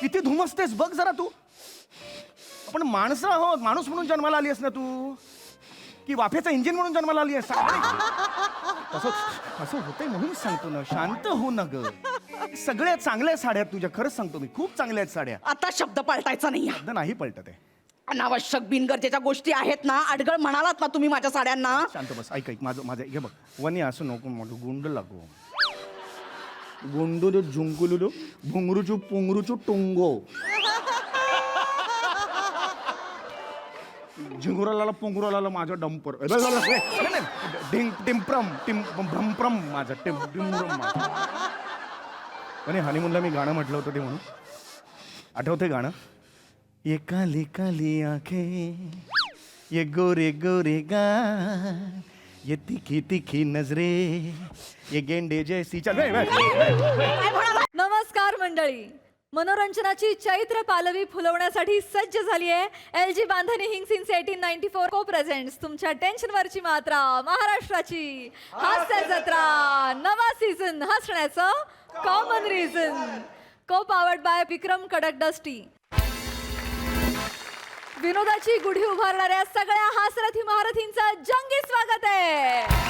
किती धुमसतेस बघ जरा तू. आपण माणसं आहोत, माणूस म्हणून जन्माला आली आहेस ना तू, की वाफेचा इंजिन म्हणून जन्माला आली आहेस? असं असं होतंय म्हणून सांगतो ना, शांत हो ना ग. सगळ्या चांगल्या साड्या तुझ्या, खरंच सांगतो मी, खूप चांगल्या आहेत साड्या. आता शब्द पलटायचा नाही. शब्द नाही पलटत आहे. अनावश्यक बिनगरजेच्या गोष्टी आहेत ना, अडगळ म्हणालात ना तुम्ही माझ्या साड्यांना. शांत बस, ऐक ऐक माझं माझं हे बघ. वनी असं नको मोठं गुंड लागू. गुंडू झुंकुलू भुंगरूचू पुंगरूचू टुंगो. झिंगुराला पुंगुराला माझं डंपर. भ्रमप्रम माझं टिमप्रम. आणि हनीमूनला मी गाणं म्हटलं होतं ते म्हणून आठवतंय गाणं? ये काली काली आंखें, ये गोरे गोरे गाल, ये तिखी तिखी नजरे, ये गेंडे जैसी. चल नमस्कार मंडळी, मनोरंजनाची चैत्र पालवी फुलवण्यासाठी सज्ज झाली आहे LG बांधणी हिंग सिन्स 1894 को प्रेझेंट्स तुमच्या टेन्शनवरची मात्रा, महाराष्ट्राची हास्य जत्रा, नवा सीझन हसण्याचं कॉमन रिझन. को पावर्ड बाय विक्रम कडक डस्टी. विनोदाची गुढी उभारणाऱ्या सगळ्या हासरथी महारथींचा जंगी स्वागत आहे.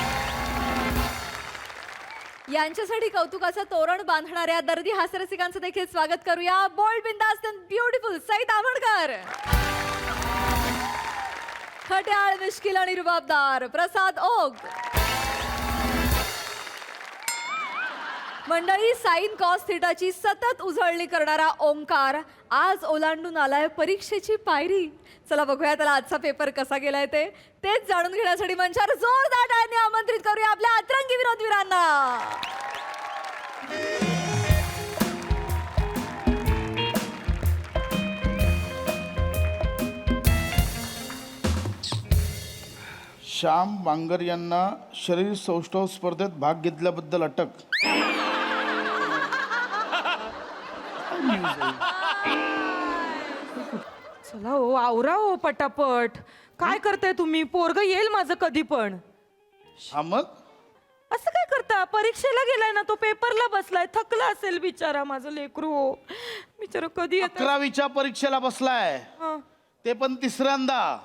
यांच्यासाठी कौतुकाचं तोरण बांधणाऱ्या दर्दी हास्यरसिकांचं देखील स्वागत करूया. बोल्ड बिंदास अँड ब्युटिफुल सई तावडकर. खट्याळ मिश्किल आणि रुबाबदार प्रसाद ओग. मंडळी, साइन कॉस थिटाची सतत उजळणी करणारा ओंकार आज ओलांडून आलाय परीक्षेची पायरी. चला बघूया त्याला आजचा पेपर कसा गेलाय तेच जाणून घेण्यासाठी मंचावर जोरदार टाळ्यांनी आमंत्रित करूया आपल्या अतरंगी विनोदवीरांना. श्याम बांगर यांना शरीर सौष्ठव स्पर्धेत भाग घेतल्याबद्दल अटक. चला हो, आवरा हो पटापट. काय करताय तुम्ही? पोरग येईल माझं कधी पण. हा मग असं काय करता? परीक्षेला गेलाय ना तो, पेपरला बसलाय, थकला असेल बिचारा माझं लेकरू. हो बिचारा कधी येत. 11वीच्या परीक्षेला बसलाय, ते पण तिसऱ्यांदा.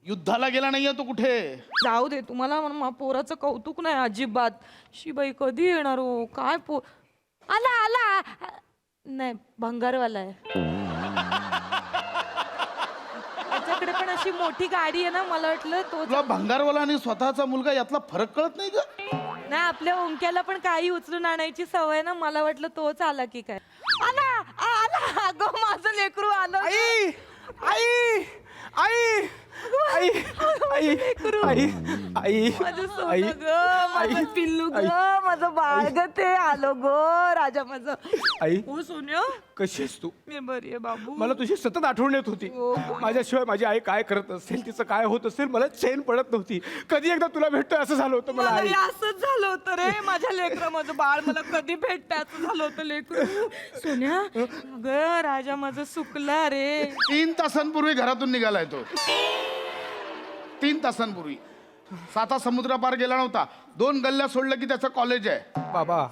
युद्धाला गेला नाहीये तो कुठे. जाऊ दे, तुम्हाला पोराचं कौतुक नाही अजिबात. शिबाई कधी येणार हो? काय आला आला नाही, भंगारवाला आहे. त्याच्याकडे पण अशी मोठी गाडी आहे ना, मला वाटलं तो. तुला भंगारवाला आणि स्वतःचा मुलगा यातला फरक कळत नाही का? नाही, आपल्या ओंक्याला पण काही उचलून आणायची सवय ना, मला वाटलं तोच आला की काय. आला आला, अगं माझं लेकरू आलं. आई आई आई आई आई आई आई माझं सोनं ग, माझं पिल्लू ग, माझं बाळ ग, ते आलो ग राजा माझं. आई हो सोन्या, कशी आहेस तू? मी बरी आहे बाबू. मला तुझी सतत आठवण येत होती. माझ्याशिवाय माझी आई काय करत असेल, तिचं काय होत असेल, मला चैन पडत नव्हती. कधी एकदा तुला भेटतोय असं झालं होतं मला. आई असंच झालं होतं रे माझ्या लेकरं, माझं बाळ मला कधी भेटतंय असं झालं होतं लेकरू. सोन्या ग, राजा माझं सुकला रे. 3 तासांपूर्वी घरातून निघालाय तो. 3 तासांपूर्वी. 7 समुद्र पार गेला नव्हता. 2 गल्ल्या सोडलं की त्याचं कॉलेज आहे. बाबा,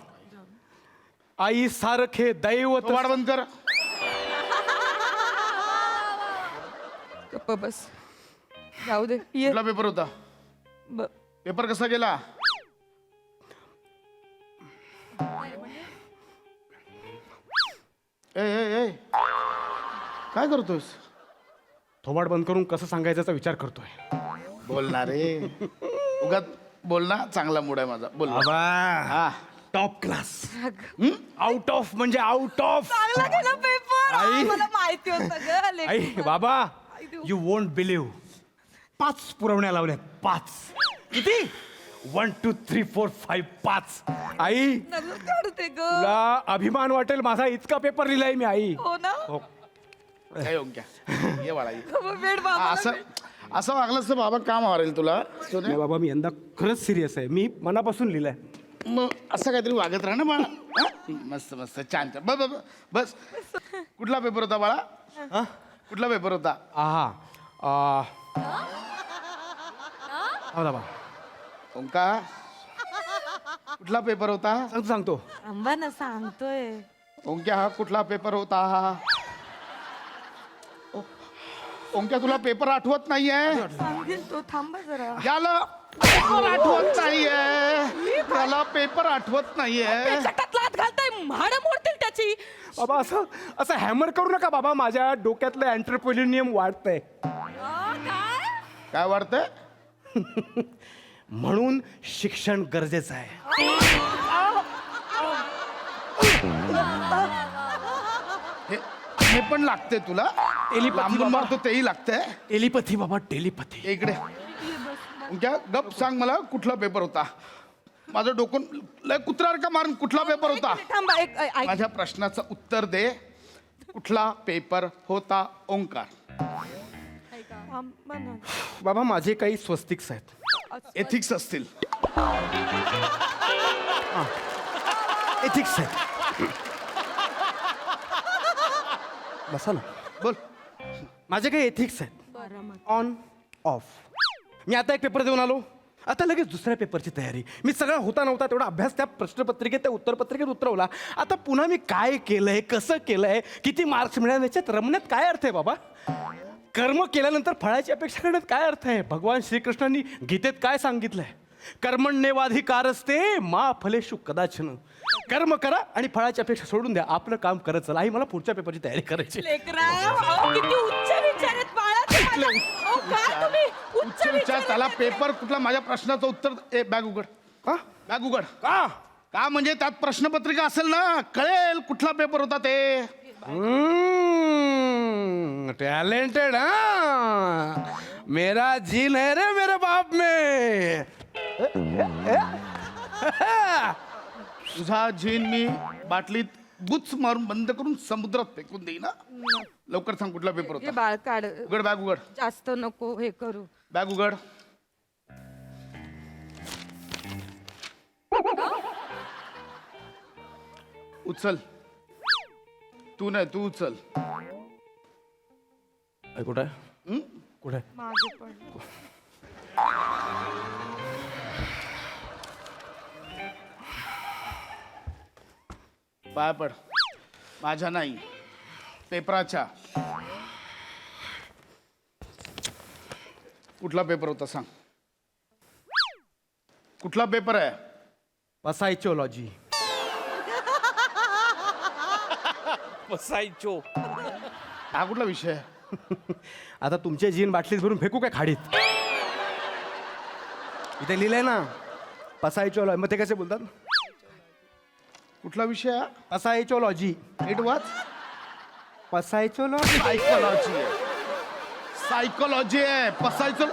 आई सारखे दैवत. वाढ बंद कर. गप्प बस, जाऊ दे. ये कुठला पेपर होता? पेपर कसा गेला? ए ए ए काय करतोस? थोबाड बंद करून कसं सांगायचा विचार करतोय. बोलणार रे, उगाच बोल ना. चांगला मूड आहे माझा, बोल. बाबा, हा, टॉप क्लास. आउट ऑफ म्हणजे आउट ऑफ. चांगला गेला पेपर. आई. मला माहिती होतं ग लेकरू. आई बाबा, यू वोंट बिलीव्ह. 5 पुरवण्या लावल्यात. 5 किती? 1 2 3 4 5 5. आई नजर काढते ग. तुला अभिमान वाटेल, माझा इतका पेपर लिहिलाय मी. आई हो ना. हो. काय ओंक्या, ये बाळा ये. वेड हा, बाबा. असं वागलंस तर बाबा काम मारेल तुला. नाही बाबा, मी यंदा खरंच सिरियस आहे. मी मनापासून लिहिलंय. मग असं काहीतरी वागत राहा ना बाळा. हा? मस्त मस्त, छान छान. बस बस बस. कुठला पेपर होता बाळा? कुठला पेपर होता? आहा बाबा, ओंका, कुठला पेपर होता? सांगतो. आंबा ना सांगतोय. ओंक्या हा कुठला पेपर होता? ओंक्या तुला पेपर आठवत नाहीये? सांगेल तो, थांबा जरा. याला पेपर आठवत नाहीये, त्याला पेपर आठवत नाहीये. चटात लात घालताय, म्हाडं मोडतील त्याची. बाबा असं असं हॅमर करू नका बाबा, माझ्या डोक्यातलं एंटरप्रेन्युरियम वाढतंय. काय वाटतंय? म्हणून शिक्षण गरजेचं आहे. हे पण लागते तुला? टेलिपॅथी लांब बाबा. मारतो तेही लागतंय. टेलिपॅथी बाबा, टेलिपॅथी. इकडे क्या गप सांग मला, कुठला पेपर होता? माझं डोकं लय कुत्र्यावर का मारून कुठला पेपर होता? थांबा, ऐक. माझ्या प्रश्नाचं उत्तर दे. कुठला पेपर होता ओंकार? थांबा ना. बाबा माझे काही स्वस्तिक्स आहेत. एथिक्स असतील. एथिक्स आहेत. बसा ना. बोल. माझे काही एथिक्स आहेत. On off. मी आता एक पेपर देऊन आलो, आता लगेच दुसऱ्या पेपरची तयारी. मी सगळा होता नव्हता तेवढा अभ्यास त्या प्रश्नपत्रिकेत, त्या उत्तरपत्रिकेत उतरवला. आता पुन्हा मी काय केलंय, कसं केलंय, किती मार्क्स मिळाले, याच्यात रमण्यात काय अर्थ आहे बाबा? कर्म केल्यानंतर फळाची अपेक्षा करण्यात काय अर्थ आहे? भगवान श्रीकृष्णांनी गीतेत काय सांगितलंय? कर्मण्येवाधिकारस्ते मा फलेषु कदाचन. कर्म करा आणि फळाची अपेक्षा सोडून द्या, आपलं काम करत चला. ही मला पुढच्या पेपरची तयारी करायची. लेकराव, अहो, किती उच्च विचार आहेत बाळा तुम्हाला. अहो, काय तुम्ही उच्च विचार त्याला पेपर कुठला? माझ्या प्रश्नाचं उत्तर. बॅग उघड. का? बॅग उघड. का? का म्हणजे त्यात प्रश्नपत्रिका असेल ना, कळेल कुठला पेपर होता ते. टैलेंटेड हाँ, मेरा जीन है रे मेरे बाप में. तुझा झीन मी बाटलीत बुच मारून बंद करून समुद्रात फेकून देईन ना. लवकर सांग कुठला पेपर हे होता? बाळ काढ, उघड बॅग उघड. जास्त नको हे करू. बॅग उघड. उचल. तू नाही, तू उचल. कुठे हं? कुठे? मागे पण. पाय पड. माझ्या नाही, पेपराच्या. कुठला पेपर होता सांग? कुठला पेपर आहे? पसायचोलॉजी. बसायचो. हा कुठला विषय आहे? आता तुमचे जीन बाटलीत भरून फेकू काय खाडीत? इथे लिहिलंय ना पसायचोलॉजी. मग ते कसे बोलतात? कुठला विषय आहे? पसायचोलॉजी. नीट वाच. पसायचोलॉजी. सायकोलॉजी आहे. सायकोलॉजी आहे. पसायचो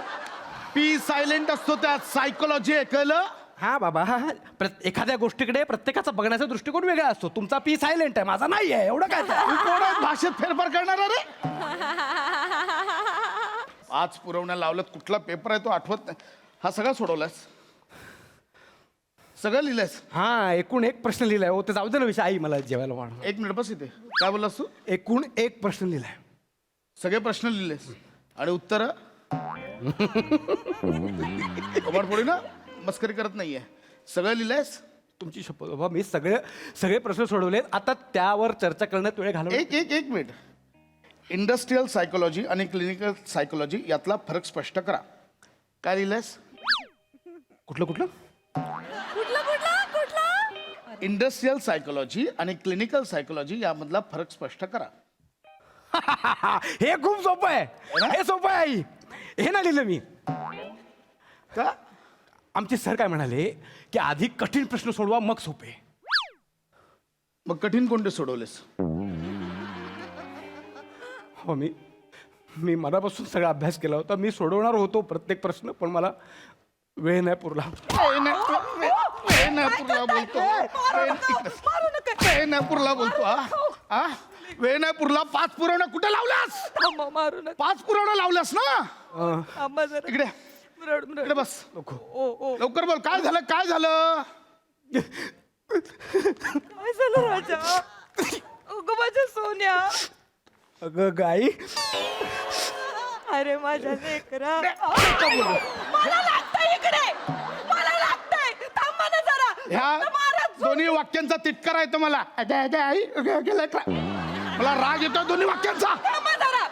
पी सायलेंट असतो त्यात. सायकोलॉजी आहे, कळलं? हा बाबा, हा एखाद्या गोष्टीकडे प्रत्येकाचा बघण्याचा दृष्टिकोन वेगळा असतो. तुमचा पी सायलेंट आहे, माझा नाही आहे. एवढं काय? तू कोण आहे भाषेत फेरफार करणार रे? आज पुरवण्या लावलं. कुठला पेपर आहे तो आठवत नाही. हा सगळा सोडवलास? सगळं लिहिलंयस? हा, एकूण एक प्रश्न लिहिलाय. हो ते जाऊ दे ना विषय. आई मला जेवायला वाढ. एक मिनिट बस इथे. काय बोललास तू? एकूण एक प्रश्न लिहिलाय. सगळे प्रश्न लिहिलेस आणि उत्तर कबाडफोडी ना, मस्करी करत नाहीये. सगळं लिहिलंयस? तुमची शपथ बाबा, मी सगळे प्रश्न सोडवलेत. आता त्यावर चर्चा करण्यात वेळ घालवला. एक मिनिट. इंडस्ट्रियल सायकोलॉजी आणि क्लिनिकल सायकोलॉजी यातला फरक स्पष्ट करा. काय लिहिलंयस? कुठलं कुठलं? इंडस्ट्रियल सायकोलॉजी आणि क्लिनिकल सायकोलॉजी यामधला फरक स्पष्ट करा. हे खूप सोपं आहे. हे सोपं आहे आई. हे ना लिहिलं मी. का? आमचे सर काय म्हणाले की आधी कठीण प्रश्न सोडवा मग सोपे. मग कठीण कोणते सोडवलेस? हो, मी मनापासून सगळा अभ्यास केला होता. मी सोडवणार होतो प्रत्येक प्रश्न, पण मला वेळ नाही पुरला. वेळनापूरला बोलतो. हा, वेळनापूरला 5 पुरवण्या कुठे लावल्यास? मारू नका. 5 पुरवण्या लावल्यास ना? थांबा जरा. इकडे इकडे बस. लवकर बोल. काय झालं? काय झालं? काय झालं राजा? अगं माझ्या सोन्या. अगं गाई, अरे माझ्या लेकरा. मला लागतंय इकडे. मला लागतंय. थांबा ना जरा. ह्या दोन्ही वाक्यांचा तिटकारा येतो मला आई मला राग येतो दोन्ही वाक्यांचा. थांबा जरा.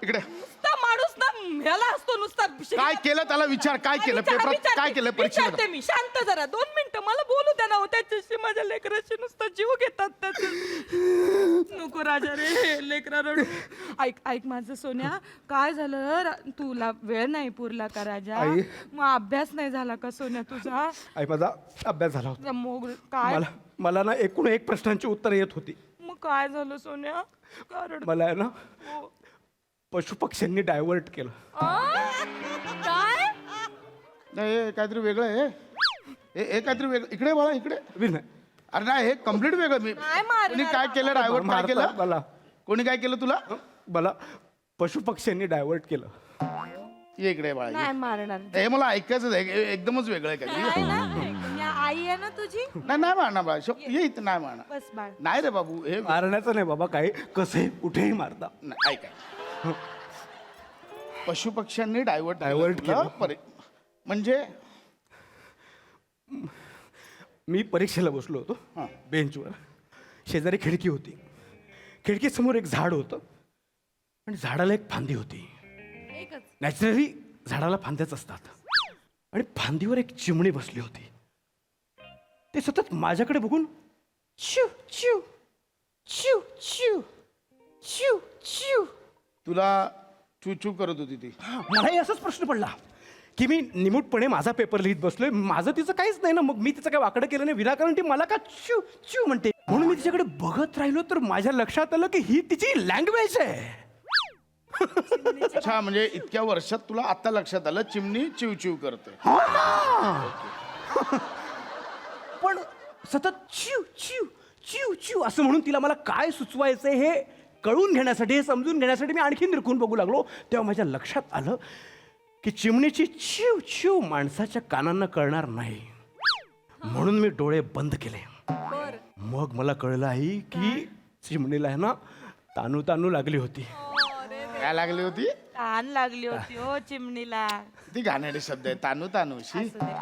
इकडे नुसता माणूस ना ह्याला असतो नुसता काय केलं त्याला विचार. काय केलं पेपरात काय केलं विचारते परीक्षेत. मी. शांत जरा 2 मिनिटं मला बोलू द्या ना हो. त्याच्याशी माझ्या लेकराशी नुसता जीव घेतात त्याचे. नको राजा रे लेकरा रडू. ऐक ऐक माझं सोन्या, काय झालं तुला वेळ नाही पुरला का राजा? आई. मग अभ्यास नाही झाला का सोन्या तुझा? आई माझा अभ्यास झाला होता. मग काय मला ना एकूण एक प्रश्नांची उत्तर येत होती. मग काय झालं सोन्या? कारण मला आहे ना पशुपक्ष्यांनी डायव्हर्ट केलं. काय नाही हे काहीतरी वेगळं आहे. हे काहीतरी वेगळं. इकडे बाळा इकडे. नाही अरे नाही हे कम्प्लीट वेगळं. मी काय मारणार कोणी काय केलं डायव्हर्ट काय केलं मला कोणी काय केलं तुला. मला पशुपक्ष्यांनी डायव्हर्ट केलं. ये इकडे बाळा नाही मारणार. हे मला ऐकायचं आहे. एकदमच वेगळं आहे नाही काय. ना, आई आहे ना तुझी. नाही नाही मारणार बाळा ये इथं नाही मारणार. बस बाळ. नाही रे बाबू हे मारण्याचं नाही बाबा, काही कसे कुठेही मारता. नाही, ऐका पशुपक्ष्यांनी डायव्हर्ट केलं. म्हणजे मी परीक्षेला बसलो होतो हां. बेंचवर. शेजारी खिडकी होती. खिडकीसमोर एक झाड होतं आणि झाडाला एक फांदी होती. एकच नॅचरली झाडाला फांद्याच असतात. आणि फांदीवर एक चिमणी बसली होती. ते सतत माझ्याकडे बघून चिव चिव चिव चिव चिव चिव. तुला चू चू करत होती ती. मलाही असाच प्रश्न पडला की मी निमूटपणे माझा पेपर लिहित बसलोय, माझं तिचं काहीच नाही ना, मग मी तिचं काय वाकडं केलं नाही विनाकारण ती मला का चिव चिव म्हणते. म्हणून मी तिच्याकडे बघत राहिलो तर माझ्या लक्षात आलं की ही तिची लँग्वेज आहे. अच्छा म्हणजे इतक्या वर्षात तुला आता लक्षात आलं चिमणी चिव चिव करते. पण सतत चिव चिव चिव चिव असं म्हणून तिला मला काय सुचवायचंय हे कळून घेण्यासाठी, हे समजून घेण्यासाठी मी आणखी निरखून बघू लागलो. तेव्हा माझ्या लक्षात आलं की चिमणीची चिव चिव माणसाच्या कानांना कळणार नाही. म्हणून मी डोळे बंद केले. बर मग मला कळलं आहे की चिमणीला आहे ना तानू तानू लागली होती. काय लागली होती. ताण लागली होती हो चिमणीला. ती गाण्याचे शब्द आहे तानू तानूशी. असू दे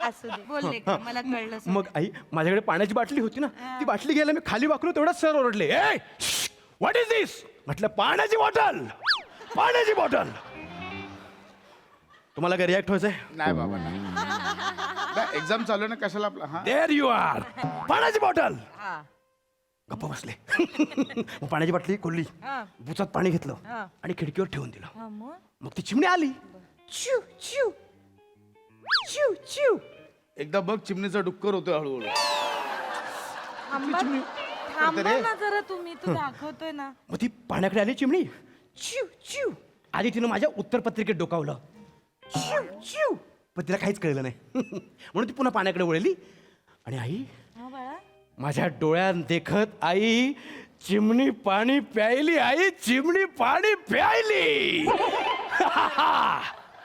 असू दे बोलले का मला कळलं. मग आई माझ्याकडे पाण्याची बाटली होती ना, ती बाटली घ्यायला मी खाली वाकलो तेवढाच सर ओरडले, ए व्हॉट इज दिस. म्हटलं पाण्याची बॉटल पाण्याची बॉटल. तुम्हाला काय रिॲक्ट व्हायचंय? नाही बाबा नाही. एक्झाम चालू आहे ना कशाला आपला. हा देअर यू आर. पाण्याची बॉटल. हा गप्प बसले. मग पाण्याची बाटली खोलली, हा बुचात पाणी घेतलं हा. आणि खिडकीवर ठेवून दिलं. हा मग मग ती चिमणी आली. चिव चिव चिव चिव. एकदा बघ चिमणीचा डुक्कर होतो हळूहळू. थांबा ना जरा तुम्ही. तू दाखवतोय ना. मग ती पाण्याकडे आली चिमणी. चिव चिव. आधी तिनं माझ्या उत्तरपत्रिकेत डोकावलं. चिव चिव. पण तिला काहीच कळलं नाही. म्हणून ती पुन्हा पाण्याकडे वळली. आणि आई हा बाळा. माझ्या डोळ्यात देखत आई चिमणी पाणी प्यायली. आई चिमणी पाणी प्यायली.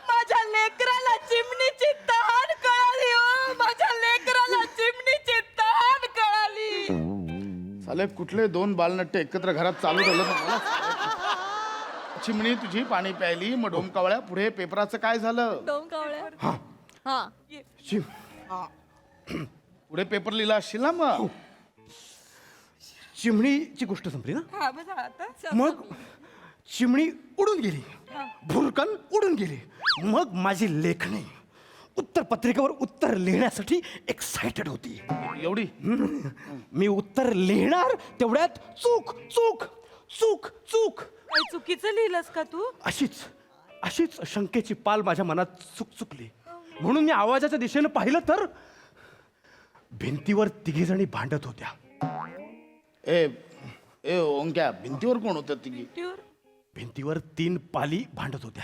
माझ्या लेकराला चिमणीची तहान कळाली हो. माझ्या लेकराला चिमणीची तहान कळाली. साले कुठले 2 बालनाट्य एकत्र घरात चालू झालं तर मला चिमणी तुझी पाणी प्यायली. मग डोमकावळ्या पुढे पेपराचं काय झालं. डोंकावळ्या हा पुढे पेपर लिहिला असशील ना मग. चिमणीची गोष्ट संपली ना. हा बस आता. मग चिमणी उडून गेली. भुरकन उडून गेली. मग माझी लेखणी उत्तरपत्रिकेवर उत्तर लिहिण्यासाठी एक्साइटेड होती. एवढी मी उत्तर लिहिणार तेवढ्यात चूक चूक चूक चूक. काही चुकीचं लिहिलंस का तू? अशीच शंकेची पाल माझ्या मनात चुकली. म्हणून मी आवाजाच्या दिशेनं पाहिलं तर भिंतीवर 3 जणी भांडत होत्या. ए ए ओंक्या भिंतीवर कोण होतं तिघी. भिंतीवर 3 पाली भांडत होत्या.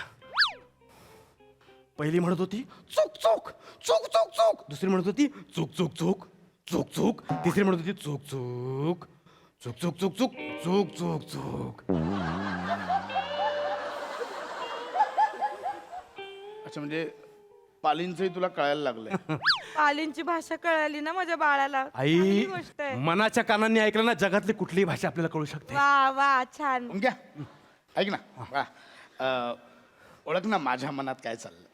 पहिली म्हणत होती चूक चूक चूक चूक चूक. दुसरी म्हणत होती चूक चूक चूक चूक चूक. तिसरी म्हणत होती चूक चूक चूक चूक चूक चूक चूक चूक चूक. अच्छा म्हणजे पालींचंही तुला कळायला लागलंय. पालींची भाषा कळाली ना माझ्या बाळाला. आई चांगली गोष्ट आहे. मनाच्या कानांनी ऐकलं ना जगातली कुठलीही भाषा आपल्याला कळू शकते. वा वा छान. ओंक्या ऐक ना वा. ओळख ना माझ्या मनात काय चाललं.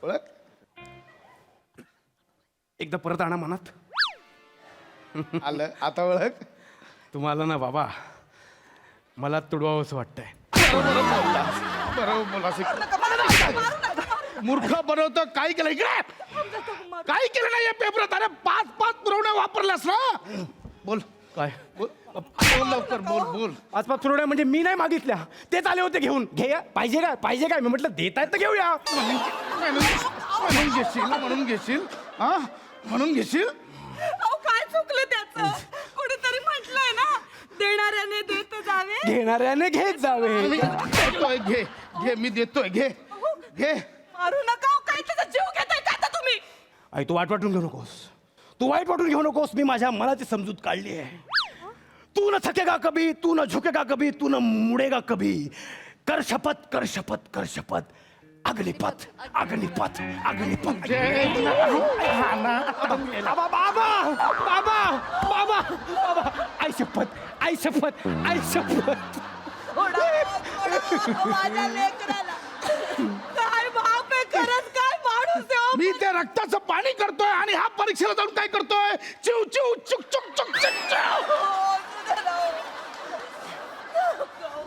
ओळख. एकदा परत आणा मनात. आलं आता ओळख. तुम्हाला ना बाबा मला तुडवावंसं वाटतंय. बरोबर बोला. मूर्ख बनवतं. काय केलं इकडे? काय केलं नाही या पेपरात? अरे 5 पुरवण्या वापरलास ना. बोल काय बोल बोल लवकर बोल बोल. आसपास तुरवड्या म्हणजे मी नाही मागितल्या, तेच आले होते घेऊन. घे पाहिजे काय मी म्हटलं देतायत तर घेऊया. म्हणून घेशील हा म्हणून घेशील. अहो, काय चुकलं त्याचं? कुठेतरी म्हटलंय ना, देणाऱ्याने देत जावे. घेणाऱ्याने घेत जावे. मी देतोय, घे घे मी देतोय, घे घे. मारू नका. अहो, काय त्याचा जीव घेताय का आता तुम्ही? आई तू वाईट वाटून घेऊ नकोस, तू वाईट वाटून घेऊ नकोस. मी माझ्या मनाची समजूत काढली आहे. तू न थकेगा कभी, तू न झुकेगा कभी, तू न मुडेगा कभी. कर शपथ कर शपथ कर शपथ. अग्निपथ अग्निपथ अग्निपथ. बाबा बाबा बाबा बाबा बाबा आई शपथ आई शपथ आई शपथ. माझ्या लेकराला काय बाप आहे, खरंच काय माणूस आहे. अहो, मी त्या रक्ताचं पाणी करतोय आणि हा परीक्षेला जाऊन काय करतोय? चिव चिव चुक चुक चुक चुक चिव.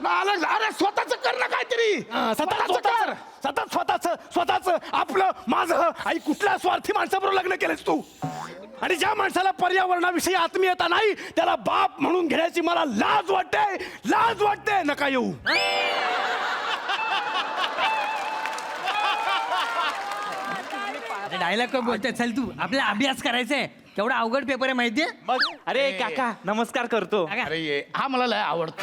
अरे स्वतःच कर ना काहीतरी. स्वतःच आपलं माझं. आई कुठल्या स्वार्थी माणसाबरोबर लग्न केलंस तू? आणि ज्या माणसाला पर्यावरणाविषयी आत्मीयता नाही त्याला बाप म्हणून घेण्याची मला लाज वाटते. नका येऊ. डायलॉग काय बोलतोय? चल तू, आपल्याला अभ्यास करायचा आहे. केवढा अवघड पेपर आहे माहितीये? अरे काका नमस्कार करतो. अरे ये हा मला लय आवडतो.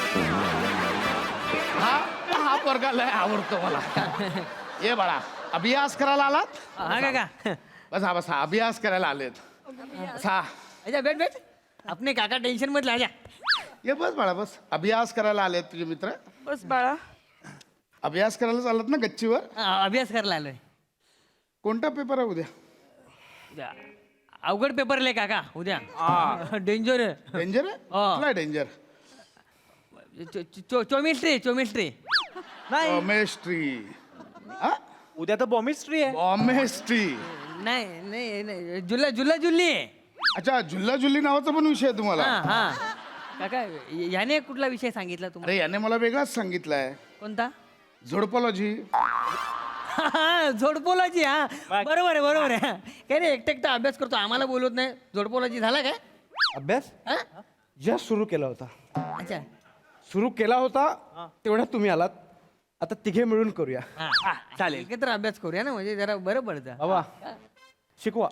हा वर्गा लय आवडतो मला. ये बाळा अभ्यास करायला आलात? हा काका. बसा अभ्यास करायला आलेत. बसा. अच्छा भेट आपने काका टेन्शन मध्ये आजा. ये बस बाळा बस. अभ्यास करायला आलेत तुझे मित्र? बस बाळा. अभ्यास करायला चालत ना गच्चीवर? अभ्यास करायला आलोय. कोणता पेपर आहे उद्या? अवघड पेपर लय काका उद्या. डेंजर आहे. डेंजर आहे? हा. कुठला डेंजर? चोमिस्ट्री केमिस्ट्री. उद्या तर बॉमिस्ट्री आहे. केमिस्ट्री. नाही जुल्ली आहे. अच्छा झुल्ला झुल्ली नावाचा पण विषय आहे तुम्हाला? हा काका याने कुठला विषय सांगितला तुम्हाला? अरे याने मला वेगळाच सांगितलाय. कोणता? झोडपॉलॉजी. झोडपोलाची. हा बरोबर आहे. काय रे एकटा अभ्यास करतो, आम्हाला बोलत नाही. झोडपोलाची झाला काय अभ्यास हा? जस्ट सुरू केला होता. अच्छा सुरू केला होता तेवढ्यात तुम्ही आलात. आता तिघे मिळून करूया. हा चालेल. एकत्र अभ्यास करूया ना, म्हणजे जरा बरं पडतं. बाबा शिकवा.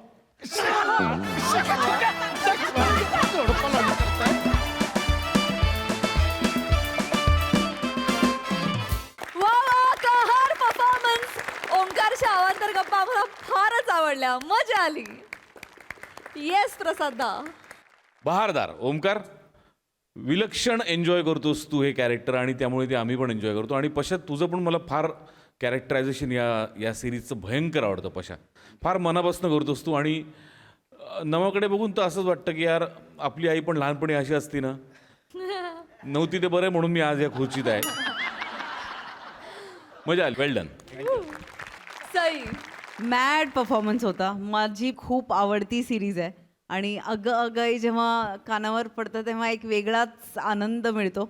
कहर परफॉर्मन्स. ओंकारच्या अवांतर गप्पा मला फारच आवडल्या, मजा आली. येस प्रसादा. बहारदार. ओमकार, विलक्षण एन्जॉय करतोस तू हे कॅरेक्टर आणि त्यामुळे ते आम्ही पण एन्जॉय करतो. आणि पशा तुझं पण मला फार कॅरेक्टरायझेशन या सिरीजचं भयंकर आवडतं. पशा फार मनापासून करतोस तू. आणि नवाकडे बघून तर असंच वाटतं की यार आपली आई पण लहानपणी अशी असती ना. नव्हती ते बरं आहे म्हणून मी आज या खुर्चीत आहे. मजा आली. वेल डन. सई. मॅड परफॉर्मन्स होता. माझी खूप आवडती सिरीज आहे आणि अगं अगं जेव्हा कानावर पडतं तेव्हा एक वेगळाच आनंद मिळतो.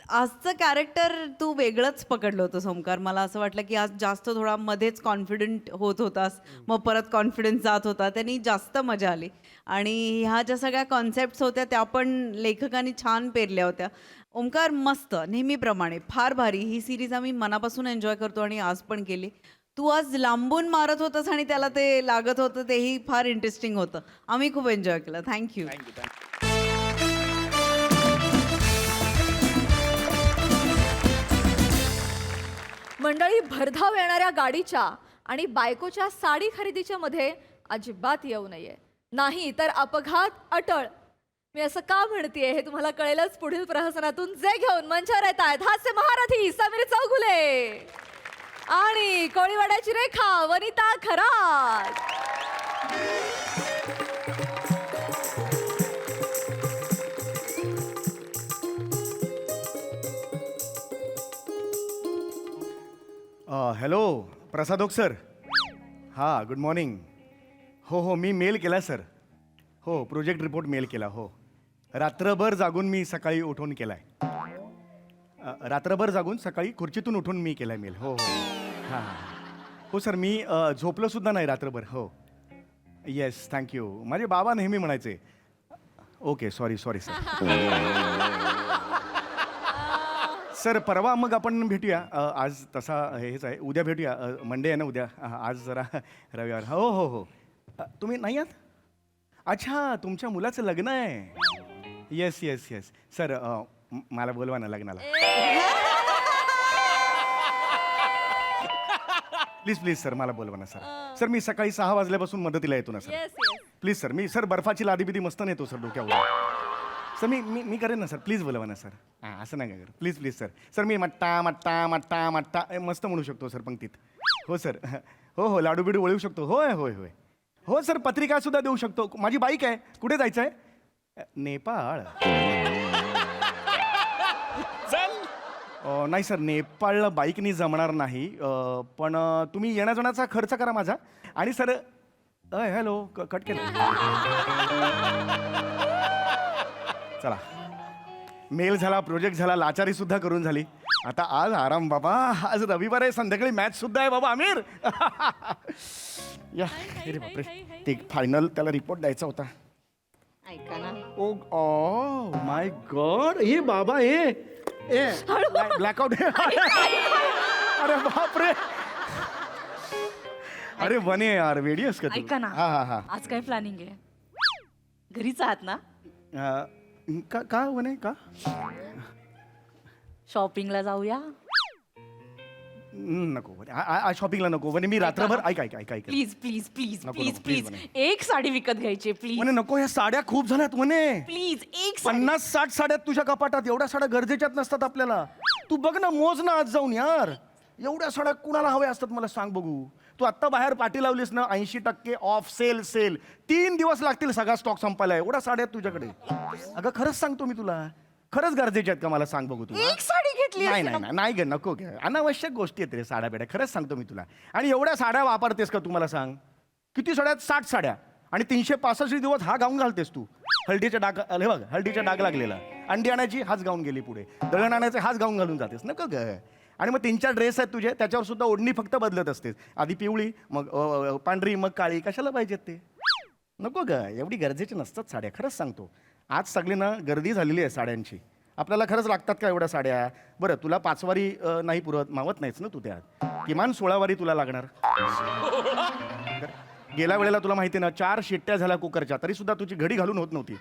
आजचं कॅरेक्टर तू वेगळंच पकडलं होतं ओमकार. मला असं वाटलं की आज जास्त थोडा मध्येच कॉन्फिडंट होत होतास, मग परत कॉन्फिडन्स जात होता. त्यांनी जास्त मजा आली. आणि ह्या ज्या सगळ्या कॉन्सेप्ट्स होत्या त्या पण लेखकांनी छान पेरल्या होत्या. ओमकार मस्त, नेहमीप्रमाणे फार भारी. ही सिरीज आम्ही मनापासून एन्जॉय करतो आणि आज पण केली. तू आज लांबून मारत होतास आणि त्याला ते लागत होतं, तेही फार इंटरेस्टिंग होतं. आम्ही खूप एन्जॉय केलं. थँक्यू. मंडळी, भरधाव येणाऱ्या गाडीच्या आणि बायकोच्या साडी खरेदीच्या मध्ये अजिबात येऊ नये, नाही तर अपघात अटळ. मी असं का म्हणतेय हे तुम्हाला कळेलच पुढील प्रहसनातून. जे घेऊन मंचावर येत आहेत हास्य महारथी समीर चौगुले आणि कोळीवाड्याची रेखा वनिता खरात. हॅलो प्रसाद ओक सर. हां गुड मॉर्निंग. हो मी मेल केला सर. हो प्रोजेक्ट रिपोर्ट मेल केला. हो रात्रभर जागून मी सकाळी उठून केलाय. रात्रभर जागून सकाळी खुर्चीतून उठून मी केलाय मेल. हो हां हो सर मी झोपलो सुद्धा नाही रात्रभर. हो येस थँक्यू. माझे बाबा नेहमी म्हणायचे. Okay sorry sir. सर परवा मग आपण भेटूया. आज तसा हेच आहे. उद्या भेटूया. मंडे आहे ना उद्या. आज जरा रविवार. हो हो हो तुम्ही नाही आहात. अच्छा तुमच्या मुलाचं लग्न आहे. येस येस येस सर मला बोलवा ना लग्नाला. प्लीज प्लीज सर मला बोलवा ना सर. सर मी सकाळी 6 वाजल्यापासून मदतीला येतो ना sir. Yes yes. Please sir. Me sir बर्फाची लादी बिदी मस्त नेतो सर डोक्यावर. सर मी करेन ना सर. प्लीज बोलवा ना सर. हां असं नाही का. Please please sir. सर मी मट्टा मट्टा मट्टा मट्टा मस्त म्हणू शकतो सर पंक्तीत. हो सर. हो हो लाडू बिडू वळवू शकतो. होय होय होय हो सर. पत्रिका सुद्धा देऊ शकतो. माझी बाईक आहे. कुठे जायचं आहे. नेपाळ. नाही सर नेपाळला बाईकनी जमणार नाही. पण तुम्ही येण्याजाण्याचा खर्च करा माझा. आणि सर हॅलो कट केलं. चला मेल झाला प्रोजेक्ट झाला लाचारी सुद्धा करून झाली. आता आज आराम बाबा. आज रविवार आहे. संध्याकाळी मॅच सुद्धा आहे बाबा. आमिर या अरे बापरे ते फायनल त्याला रिपोर्ट द्यायचा होता. ऐका ना. Oh my God. हे बाबा हे ब्लॅकआउट. अरे बापरे. अरे वने यार वेडी आहेस का तू. ऐका ना. हा हा हा आज काय प्लॅनिंग आहे? घरीच आहात ना? का वने का. शॉपिंगला जाऊया नको वने आज शॉपिंगला नको वने. मी रात्रभर ऐक ऐक ऐक ऐक प्लीज प्लीज प्लीज नको, प्लीज नको, please प्लीज म्हणे. एक साडी विकत घ्यायची प्लीज वने नको. ह्या साड्या खूप झाल्यात वने. प्लीज एक साडी. 50-60 साड्या तुझ्या कपाटात. एवढ्या साड्या गरजेच्याच नसतात आपल्याला. तू बघ ना मोज ना आज जाऊन यार. एवढ्या साड्या कुणाला हव्या असतात मला सांग बघू. तू आत्ता बाहेर पाठी लावलीस ना 80% ऑफ सेल. 3 दिवस लागतील सगळा स्टॉक संपायला. एवढ्या साड्या आहेत तुझ्याकडे. अगं खरंच सांगतो मी तुला. खरंच गरजेच्या आहेत का मला सांग बघू तू. एक साडी घेतली नाही असती नाही ना. नाही नाही ग नको घे. अनावश्यक गोष्टी आहेत रे साड्या बेड्या. खरंच सांगतो मी तुला. आणि एवढ्या साड्या वापरतेस का तू मला सांग. किती साड्या आहेत. 60 साड्या. आणि 365 दिवस हा गाऊन घालतेस तू. हळदीच्या डाग हे बघ हळदीच्या डाग लागलेला. अंडी आणायची हाच गाऊन गेली पुढे. दळण आणायचे हाच गाऊन घालून जातेस नको ग. आणि मग 3-4 ड्रेस आहेत तुझे त्याच्यावर सुद्धा ओढणी फक्त बदलत असतेस. आधी पिवळी मग पांढरी मग काळी. कशाला पाहिजेत ते. नको ग एवढी गरजेची नसतात साड्या. खरंच सांगतो. आज सगळी ना गर्दी झालेली आहे साड्यांची. आपल्याला खरंच लागतात का एवढ्या साड्या. बरं तुला 5 वारी नाही पुरत मावत नाहीच ना तू त्यात. किमान 16 वारी तुला लागणार. गेल्या वेळेला तुला माहिती ना 4 शिट्ट्या झाल्या कुकरच्या तरी सुद्धा तुझी घडी घालून होत नव्हती.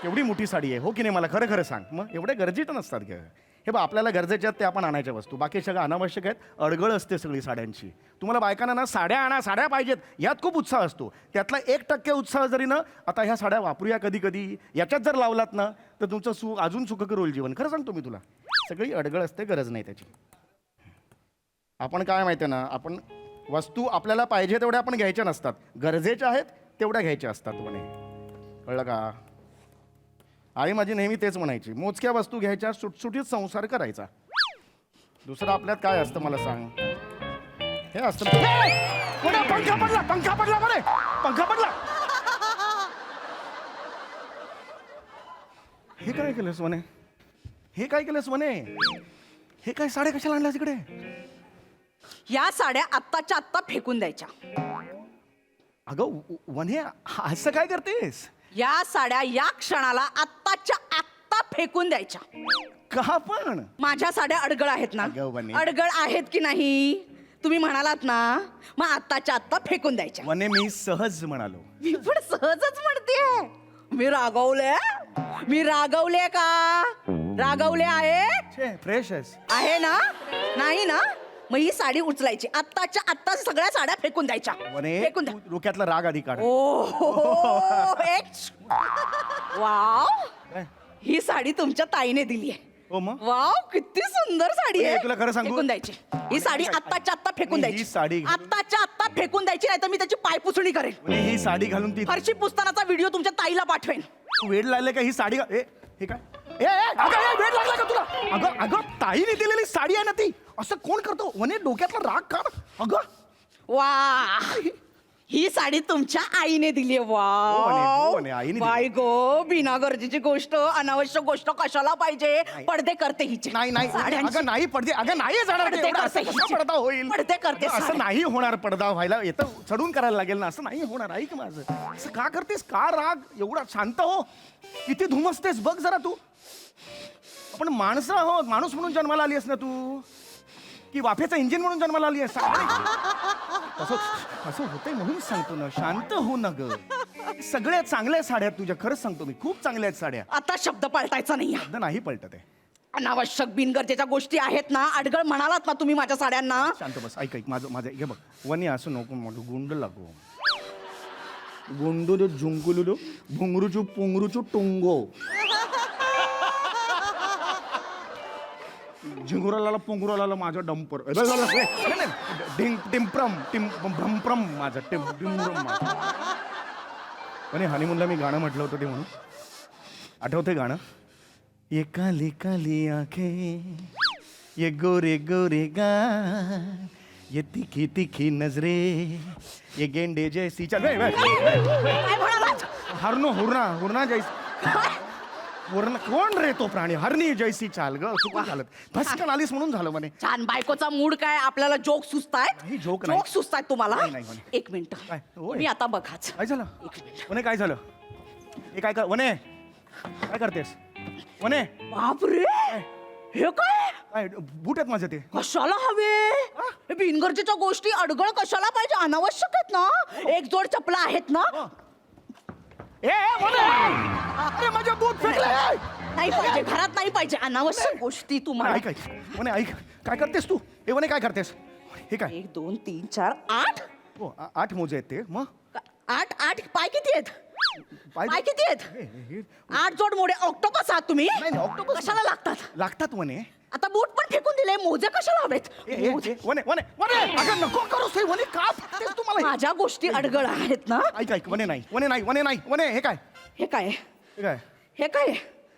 एवढी मोठी साडी आहे. हो की नाही मला खरं खरं सांग. मग एवढ्या गरजेच्या नसतात ग. हे बघ आपल्याला गरजेच्या आहेत ते आपण आणायच्या वस्तू. बाकी सगळं अनावश्यक आहेत. अडगळ असते सगळी साड्यांची. तुम्हाला बायकांना ना साड्या आणा साड्या पाहिजेत यात खूप उत्साह असतो. त्यातला 1% उत्साह जरी ना आता ह्या साड्या वापरूया कधी कधी याच्यात जर लावलात ना तर तुमचं अजून सुखकर होईल जीवन. खरं सांगतो मी तुला. सगळी अडगळ असते गरज नाही त्याची. आपण काय माहिती आहे ना आपण वस्तू आपल्याला पाहिजे तेवढ्या आपण घ्यायच्या नसतात. गरजेच्या आहेत तेवढ्या घ्यायच्या असतात म्हणे. कळलं का. आई माझी नेहमी तेच म्हणायची. मोजक्या वस्तू घ्यायच्या सुटसुटीत संसार करायचा. दुसरं आपल्यात काय असतं मला सांग. हे असतं. पंखा पडला पंखा पडला बरे पंखा पडला. हे काय केलंस म्हणे. हे काय केलंस म्हणे. हे काय साड्या कशाला आणल्यास इकडे. या साड्या आत्ताच्या आत्ता फेकून द्यायच्या. अगं वने असं काय करतेस. या साड्या या क्षणाला आत्ताच्या आत्ता फेकून द्यायच्या. का पण. माझ्या साड्या अडगळ आहेत ना. अगं वने. अडगळ आहेत की नाही तुम्ही म्हणालात ना. मग आत्ताच्या आत्ता फेकून द्यायच्या. वने मी सहज म्हणालो. मी पण सहजच म्हणते. मी रागवले का. रागवले आहे. फ्रेश आहेस. आहे ना. नाही ना. मग ही साडी उचलायची आत्ताच्या आत्ता सगळ्या साड्या फेकून द्यायच्या. वने फेकून द्या. तू डोक्यातला राग आधी काढ. वाव काय? ही साडी तुमच्या ताईने दिली आहे. हो मग वाव किती सुंदर साडी वने, आहे. तुला खरं सांगू? फेकून द्यायची. ही साडी आत्ताच्या आत्ता फेकून वने, ही द्यायची. साडी घालून- आत्ताच्या आत्ता फेकून द्यायची नाही तर मी त्याची पायपुसणी करेन. वने, ही साडी घालून ती फरशी पुसतानाचा व्हिडिओ तुमच्या ताईला पाठवेन. तू वेड लागले का ही साडी हे काय. अगं वेड लागला का तुला. अगं अगं ताईने दिलेली साडी आहे ना ती. असं कोण करतो. वने डोक्यातला राग काढ. अगं वा ही साडी तुमच्या आईने दिली हो म्हणे, आईने दिली. बाय गो बिना गरजेची गोष्ट अनावश्यक गोष्ट कशाला पाहिजे पडदे करते हिचे नाही नाही साड्यांची. अगं नाही पडदे अगं नाही जाणार ते. पडदे एवढं असं करते कसा हिचे. पडदा होईल पडदे करते असं साड्या. नाही होणार पडदा व्हायला येतं चढून करायला लागेल ना असं नाही होणार ऐक माझं असं का करतेस का राग एवढा शांत हो किती धुमसतेस बघ जरा तू आपण माणसं हो माणूस म्हणून जन्माला आली आहेस ना तू की वाफेचं इंजिन म्हणून जन्माला आली आहेस असं असं होतंय म्हणून सांगतो ना शांत हो ना ग सगळ्या चांगल्या साड्या आहेत तुझ्या खरंच सांगतो मी खूप चांगल्या आहेत साड्या आता शब्द पलटायचा नाही शब्द नाही पलटत आहे अनावश्यक बिनगरजेच्या गोष्टी आहेत ना अडगळ म्हणालात ना तुम्ही माझ्या साड्यांना शांत बस ऐक ऐक माझं माझं हे बघ वनी असं नको माझं गुंड लागू गुंडू झुंकुलू भुंगरूचू पुंगरूचू टुंगो झिंगुराला पुंगुराला माझा डंपर टिमप्रम भ्रमप्रम माझा टिमप्रम माझा आणि हनीमूनला मी गाणं म्हटलं होतं ते म्हणून आठवते गाणं ये काली काली आंखें ये गोरे गोरे गाल ये तिखी तिखी नजरे ये गेंडे जैसी चल काय म्हणालात हुरना जैसी हुरना कोण रे तो प्राणी हरणी जैसी चाल ग चुकून झालं भस्कन आलीस म्हणून झालं म्हणे छान बायकोचा मूड काय आपल्याला जोक सुचतायत नाही, joke नाही. जोक सुचतायत तुम्हाला नाही, नाही, नाही. एक मिनिट काय? होय. मी आता बघाच काय झालं वने काय झालं हे काय कर वने काय करतेस वने बापरे हे काय काय बूट आहेत माझे ते कशाला हवे बिनगरजेच्या गोष्टी अडगळ कशाला पाहिजे अनावश्यक आहेत ना एक जोड चपला आहेत ना वने अरे माझे बूट फेकले नाही पाहिजे घरात नाही पाहिजे अनावश्यक गोष्टी तुम्हाला ऐक ऐक वने ऐक काय करतेस तू हे वने काय करतेस हे काय 1 2 3 4 8 हो 8 मोजे आहेत ते मग 8 8 पाय किती आहेत पाय- पाय किती आहेत हे- 8 जोड मोडे ऑक्टोपस आहात तुम्ही नाही, octopus कशाला लागतात लागतात वने आता बूट पण फेकून दिले मोजे कशाला हवेत मोजे. वने वने वने अगं नको करूस हे वने का फेकतेस तू मला माझ्या गोष्टी अडगळ आहेत ना ऐक ऐक वने नाही वने नाही वने नाही वने हे काय हे काय हे काय हे काय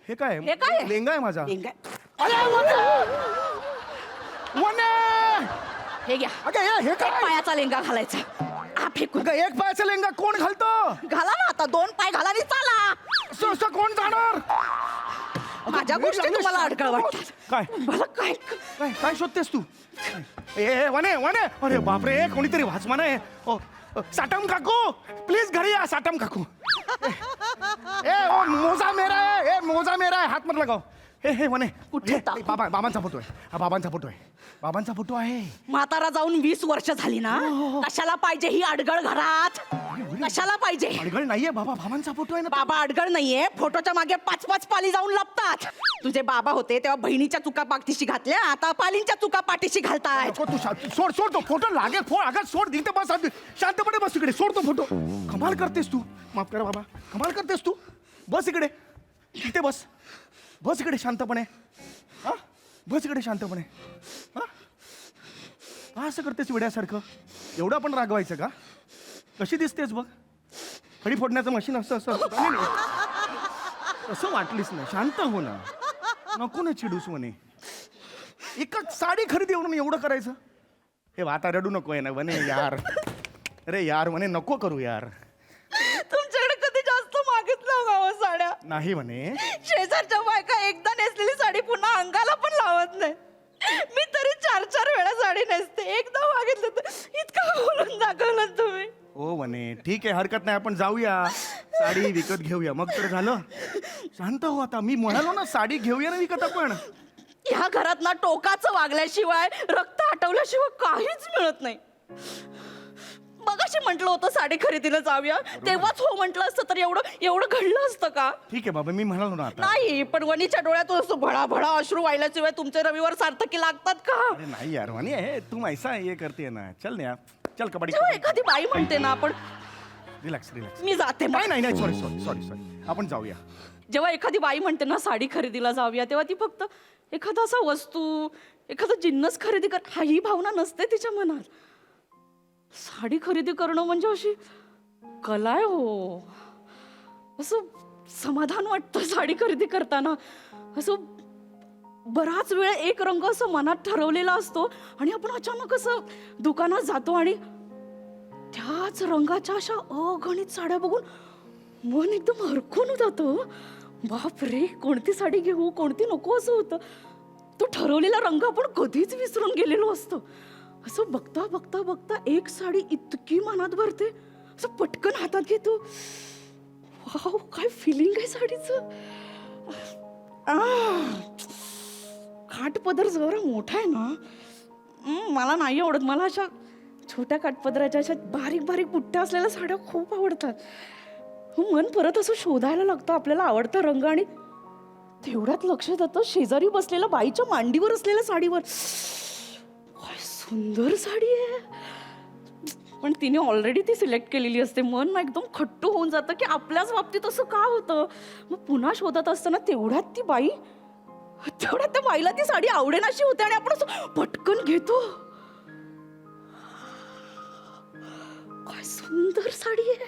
हे काय हे काय? लेंगा आहे माझा लेंगा. अरे वने वने हे घ्या अगं हे एक काय पायाचा लेंगा घालायचा हा फेकून अगं एक पायाचा लेंगा कोण घालतं घाला ना आता 2 पाय घाला आणि चाला असं असं कोण जाणार माझ्या वेळ गोष्टी लागली तुम्हाला शांत अडगळ हो. वाटतात काय मला काय काय काय शोधतेस तू ए वने वने अरे बापरे कोणीतरी वाचमान आहे ओ साटम काकू प्लीज घरी या साटम काकू ए ओ मोजा मेरा है ए मोजा मेरा है हात मत लगाओ हे वने कुठे टाकू? बाबांचा फोटो आहे हा बाबांचा फोटो आहे बाबांचा फोटो आहे म्हातारा जाऊन 20 वर्ष झाली ना कशाला पाहिजे ही अडगळ घरात कशाला पाहिजे अडगळ नाहीये बाबांचा फोटो आहे ना बाबा अडगळ नाहीये फोटोच्या मागे 5-5 पाली जाऊन लपतात तुझे बाबा होते तेव्हा बहिणीच्या चुका पाठीशी घातल्या आता पालींच्या चुका पाठीशी घालतायत नको तू सोड सोड तो फोटो लागेल फोड अगं सोड दिल बस शांतपणे बस इकडे सोड तो फोटो कमाल करतेस तू माफ करा बाबा कमाल करतेस तू बस इकडे इथे बस बस इकडे शांतपणे हा बस इकडे शांतपणे हा का असं करतेस वेड्यासारखं एवढं पण रागवायचं का कशी दिसतेस बघ खडी फोडण्याचं मशीन असं असं असतं. नाही, नाही. असं वाटलीस ना शांत हो ना नको ना चिडूस म्हणे एकच साडी खरेदी करून एवढं करायचं हे आता रडू नको आहे ना म्हणे यार अरे यार म्हणे नको करू यार तुमच्याकडे कधी जास्त मागितलं गावा साड्या नाही म्हणे शेजारच्या बायका एकदा नेसलेली साडी पुन्हा अंगाला पण लावत नाही मी तरी 4-4 वेळा साडी नेसते एकदा मागितलं तर इतकं बोलून दाखवलं तुम्ही हो म्हणे ठीक आहे हरकत नाही आपण जाऊया साडी विकत घेऊया मग तर झालं शांत हो आता मी म्हणालो ना साडी घेऊया ना विकत आपण ह्या घरात ना टोकाचं वागल्याशिवाय रक्त आटवल्याशिवाय काहीच मिळत नाही मगाशी म्हटलं होतं साडी खरेदीला जाऊया तेव्हाच हो म्हटलं असतं तर एवढं घडलं असतं का ठीक आहे बाबा मी म्हणालो ना आता नाही पण वनीच्या डोळ्यातून असं भळा अश्रू वाहिल्याशिवाय तुमचे रविवार सार्थकी लागतात का अरे नाही यार म्हणे हे तू ऐसा हे करते ना चल ना चल कबड्डी जेव्हा एखादी बाई म्हणते ना आपण रिलॅक्स रिलॅक्स मी जाते मग. नाही नाही सॉरी सॉरी सॉरी सॉरी आपण जाऊया जेव्हा एखादी बाई म्हणते ना साडी खरेदीला जाऊया तेव्हा ती फक्त एखादा असा वस्तू एखादा जिन्नस खरेदी कर ही भावना नसते तिच्या मनात साडी खरेदी करणं म्हणजे अशी कला आहे हो असं समाधान वाटतं साडी खरेदी करताना असं बराच वेळ एक रंग असं मनात ठरवलेला असतो आणि आपण अचानक असं दुकानात जातो आणि त्याच रंगाच्या अशा अगणित साड्या बघून मन एकदम हरकून जातं. बाप रे, कोणती साडी घेऊ कोणती नको असं होतं. तो ठरवलेला रंग आपण कधीच विसरून गेलेलो असतो. असं बघता बघता बघता एक साडी इतकी मनात भरते, असं पटकन हातात घेतो. वाव, काय फिलिंग आहे साडीचं. काठपदर जरा मोठा आहे ना, मला नाही आवडत. मला अशा छोट्या काठपदराच्या अशा बारीक बारीक बुट्ट्या असलेल्या साड्या खूप आवडतात. मन परत असं शोधायला लागतं आपल्याला आवडता रंग, आणि तेवढ्यात लक्ष जातं शेजारी बसलेल्या बाईच्या मांडीवर असलेल्या साडीवर. काय सुंदर साडी आहे. पण तिने ऑलरेडी ती सिलेक्ट केलेली असते. मन ना एकदम खट्टू होऊन जातं की आपल्याच बाबतीत असं का होतं. मग पुन्हा शोधत असताना तेवढ्यात त्या बाईला ती साडी आवडेनाशी होते आणि आपण असं पटकन घेतो. काय सुंदर साडी आहे.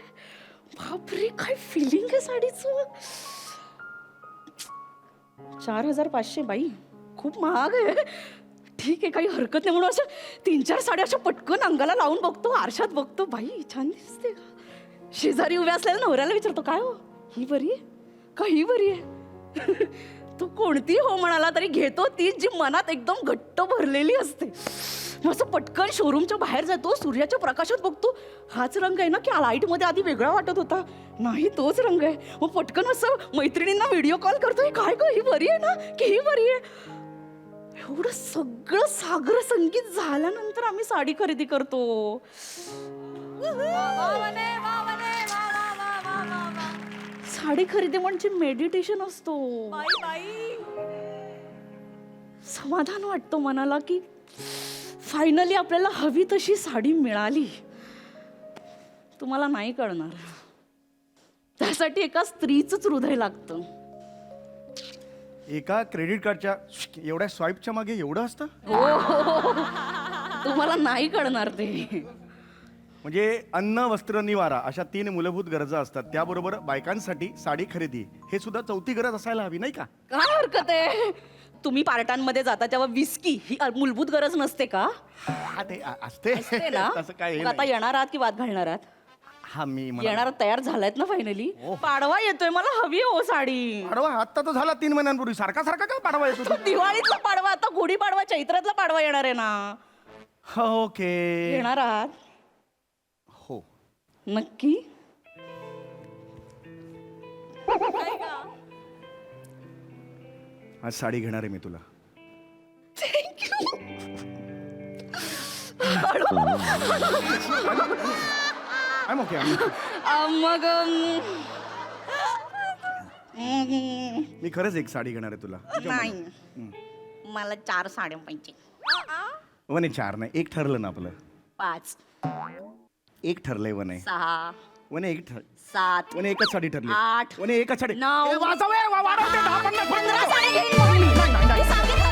बापरे, काय फिलिंग आहे साडीचं. 4500 बाई, खूप महाग आहे. ठीक आहे, काही हरकत नाही म्हणून असं 3-4 साड्या अशा पटकन अंगाला लावून बघतो, आरशात बघतो. बाई छान दिसते का. शेजारी उभ्या असलेल्या नवऱ्याला विचारतो, काय हो, ही बरी आहे का ही बरी आहे. तो कोणती हो म्हणाला तरी घेतो ती जी मनात एकदम घट्ट भरलेली असते. मग असं पटकन शोरूमच्या बाहेर जातो, सूर्याच्या प्रकाशात बघतो, हाच रंग आहे ना की लाईटमध्ये आधी वेगळा वाटत होता. नाही, तोच रंग आहे. मग पटकन असं मैत्रिणींना व्हिडिओ कॉल करतोय, काय ग ही बरी आहे ना की ही बरी आहे. एवढं सगळं सागर संगीत झाल्यानंतर आम्ही साडी खरेदी करतो. साडी खरेदी म्हणजे मेडिटेशन असतो. समाधान वाटतो मनाला की फायनली आपल्याला हवी तशी साडी मिळाली. तुम्हाला नाही कळणार, त्यासाठी एका स्त्रीचंच हृदय लागतं. एका क्रेडिट कार्डच्या एवढ्या स्वाईपच्या मागे एवढं असतं. तुम्हाला नाही कळणार ते. म्हणजे अन्न, वस्त्र, निवारा अशा 3 मूलभूत गरजा असतात. त्याबरोबर बायकांसाठी साडी खरेदी हे सुद्धा 4थी गरज असायला हवी, नाही का. काय हरकत आहे. तुम्ही पार्टांमध्ये जाता तेव्हा विस्की ही मूलभूत गरज नसते का. हा, ते असते असते ना. तसं काय हे मग आता नाही. येणार आहात की वाद घालणार आहात. हा, मी येणार तयार झालायत ना फायनली. पाडवा येतोय, मला हवी हो साडी. पाडवा आता तो झाला 3 महिन्यांपूर्वी. सारखा काय पाडवा येतो. तो दिवाळीतला पाडवा, आता गुढी पाडवा, चैत्रातला पाडवा येणार आहे ना. ओके, येणार आहात हो नक्की. आज साडी घेणार आहे मी तुला. I'm okay, I'm okay. मग मी खरंच एक साडी घेणार आहे तुला. नाही, मला 4 साड्या पाहिजे. वने 4 नाही, एक ठरलं ना आपलं. 5, एक ठरलंय वने. 6, वने एक 7, वने एकच साडी ठरली. 8, वने एकच साडी. 9, ए, वाजव, ए, वाढवते, 10-15 15 साड्या घेईन मग मी. मी सांगितलं ना.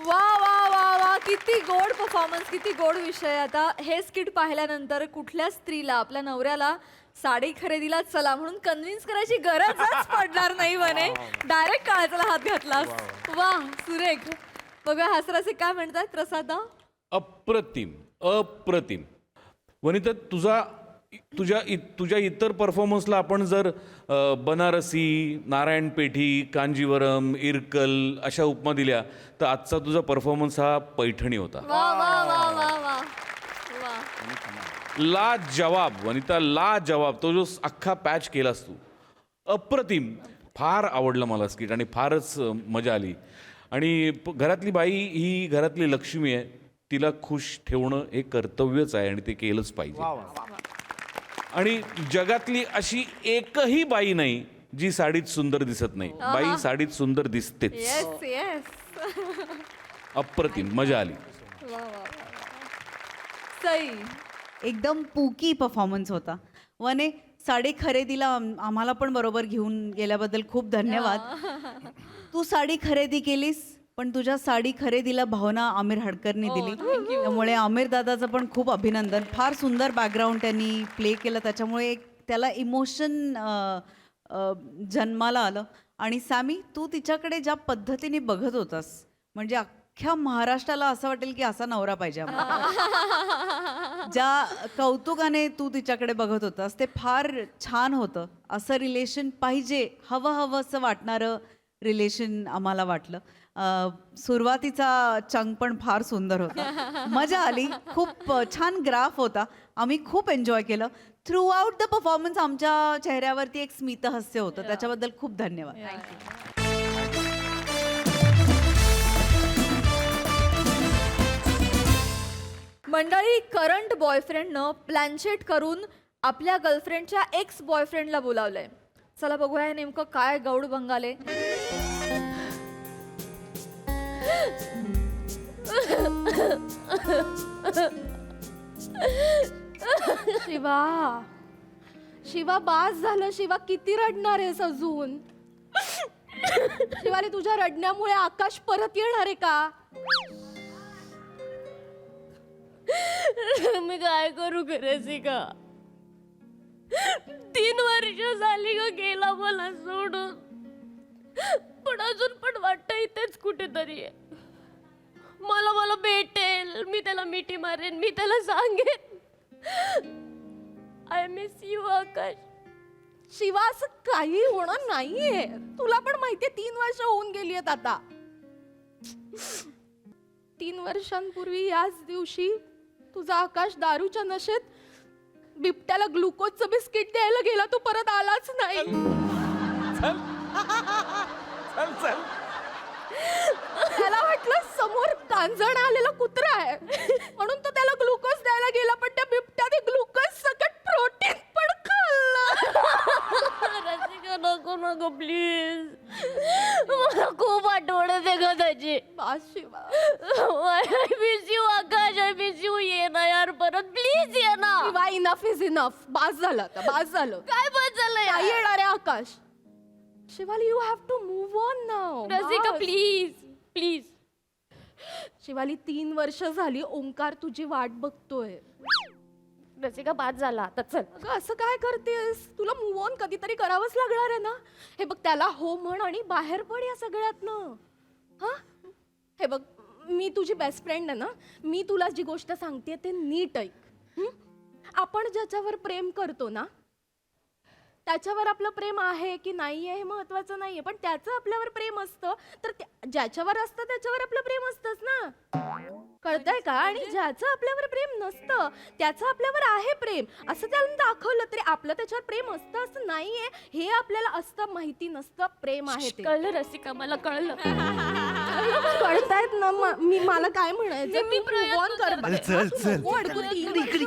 वा वा वा वा, किती गोड परफॉर्मन्स, किती गोड विषय. आता हे स्किट पाहिल्यानंतर कुठल्या स्त्रीला आपल्या नवऱ्याला साडी खरेदीला चला म्हणून कन्व्हिन्स करायची गरजच पडणार नाही. म्हणे डायरेक्ट काळजाला हात घातलास. वा, सुरेख. बघा हासराचे काय म्हणतात प्रसादा. अप्रतिम, अप्रतिम. वनिता, तुझ्या इतर परफॉर्मन्सला आपण जर बनारसी, नारायणपेठी, कांजीवरम, इरकल अशा उपमा दिल्या तर आजचा तुझा परफॉर्मन्स हा पैठणी होता. वा वा वा वा वा वा. ला जवाब वनिता, ला जवाब. तो जो अख्खा पॅच केलास तू, अप्रतिम. फार आवडलं मला स्किट आणि फारच मजा आली. आणि घरातली बाई ही घरातली लक्ष्मी आहे, तिला खुश ठेवणं हे कर्तव्यच आहे आणि ते केलंच पाहिजे. आणि जगातली अशी एकही बाई नाही जी साडीत सुंदर दिसत नाही. बाई साडीत सुंदर दिसतेच. Yes yes. अप्रतिम, मजा आली. वा वा वा. सई. एकदम पुकी परफॉर्मन्स होता. वने, साडी खरेदीला आम्हाला पण बरोबर घेऊन गेल्याबद्दल खूप धन्यवाद. तू साडी खरेदी केलीस, पण तुझ्या साडी खरेदीला भावना आमिर हडकरनी दिली. त्यामुळे आमिर दादाचं पण खूप अभिनंदन. फार सुंदर बॅकग्राऊंड त्यांनी प्ले केलं, त्याच्यामुळे एक त्याला इमोशन जन्माला आलं. आणि सॅमी, तू तिच्याकडे ज्या पद्धतीने बघत होतास, म्हणजे अख्ख्या महाराष्ट्राला असं वाटेल की असा नवरा पाहिजे आम्हाला. ज्या कौतुकाने तू तिच्याकडे बघत होतास ते फार छान होतं. असं रिलेशन पाहिजे, हवं असं वाटणारं रिलेशन आम्हाला वाटलं. सुरुवातीचा चंक पण फार सुंदर होता, मजा आली, खूप छान ग्राफ होता, आम्ही खूप एन्जॉय केलं. थ्रू आउट द परफॉर्मन्स आमच्या चेहऱ्यावरती एक स्मितहास्य होतं, त्याच्याबद्दल खूप धन्यवाद. मंडळी, करंट बॉयफ्रेंडनं प्लॅनचेट करून आपल्या गर्लफ्रेंडच्या एक्स बॉयफ्रेंडला बोलावलंय. चला बघूया हे नेमकं काय गौड बंगाले. शिवा, शिवा बास झालं. शिवा किती रडणार आहेस अजून? शिवाली, तुझ्या रडण्यामुळे आकाश परत येणार आहे का? मी काय करू करायची का? 3 वर्ष झाली ग गेला मला सोडून, पण अजून पण वाटतं इथेच कुठेतरी आहे. मला भेटेल, मी त्याला मिठी मारेन, मी त्याला सांगेन आय मिस यू आकाश. शिवा, असं काही होणार नाहीये. तुला पण माहितीये 3 वर्ष होऊन गेली आहेत आता. 3 वर्षांपूर्वी याच दिवशी तुझा आकाश दारूच्या नशेत बिबट्याला ग्लुकोजचं बिस्किट द्यायला गेला. तू परत आलाच नाही. त्याला वाटलं समोर कांजण आलेला कुत्रा आहे म्हणून तो त्याला ग्लुकोज द्यायला गेला, पण त्या बिबट्याने ग्लुकोज सकट प्रोटीन पण खाल्लं. रसिका नको प्लीज, मला खूप आठवण आहे ग त्याची. बस Shiva. I miss you Akash, I miss you. ये ना यार परत प्लीज, ये ना. Shiva, enough is enough. बास झालं आता, बास झालं. काय बस झालंय? नाही येणार आहे Akash. Shivali, you have to move on now. Rasika please please. Shivali, 3 वर्ष झाली ओंकार तुझी वाट बघतोय. रसिका बाद झाला आता, चल. अगं, असं काय करतेस? तुला मूव्ह ऑन कधीतरी करावंच लागणार आहे ना. हे बघ, त्याला हो म्हण आणि बाहेर पड या सगळ्यातनं. हा, हे बघ, मी तुझी बेस्ट फ्रेंड आहे ना. मी तुला जी गोष्ट सांगते ते नीट ऐक. हं? आपण ज्याच्यावर प्रेम करतो ना, त्याच्यावर आपलं प्रेम आहे की नाही आहे हे महत्वाचं नाहीये, पण त्याचं आपल्यावर प्रेम असतं तर ज्याच्यावर असतं त्याच्यावर आपलं प्रेम असतंच ना. कळतंय का? आणि ज्याचं आपल्यावर प्रेम नसतं त्याचं आपल्यावर आहे प्रेम असं त्याला दाखवलं तरी आपलं त्याच्यावर प्रेम असतं असं नाहीये. हे आपल्याला असतं माहिती नसतं प्रेम आहे ते. कळलं रसिका, मला कळलं. कळतायत ना. मला काय म्हणायचं, मी प्रयत्न कर. चल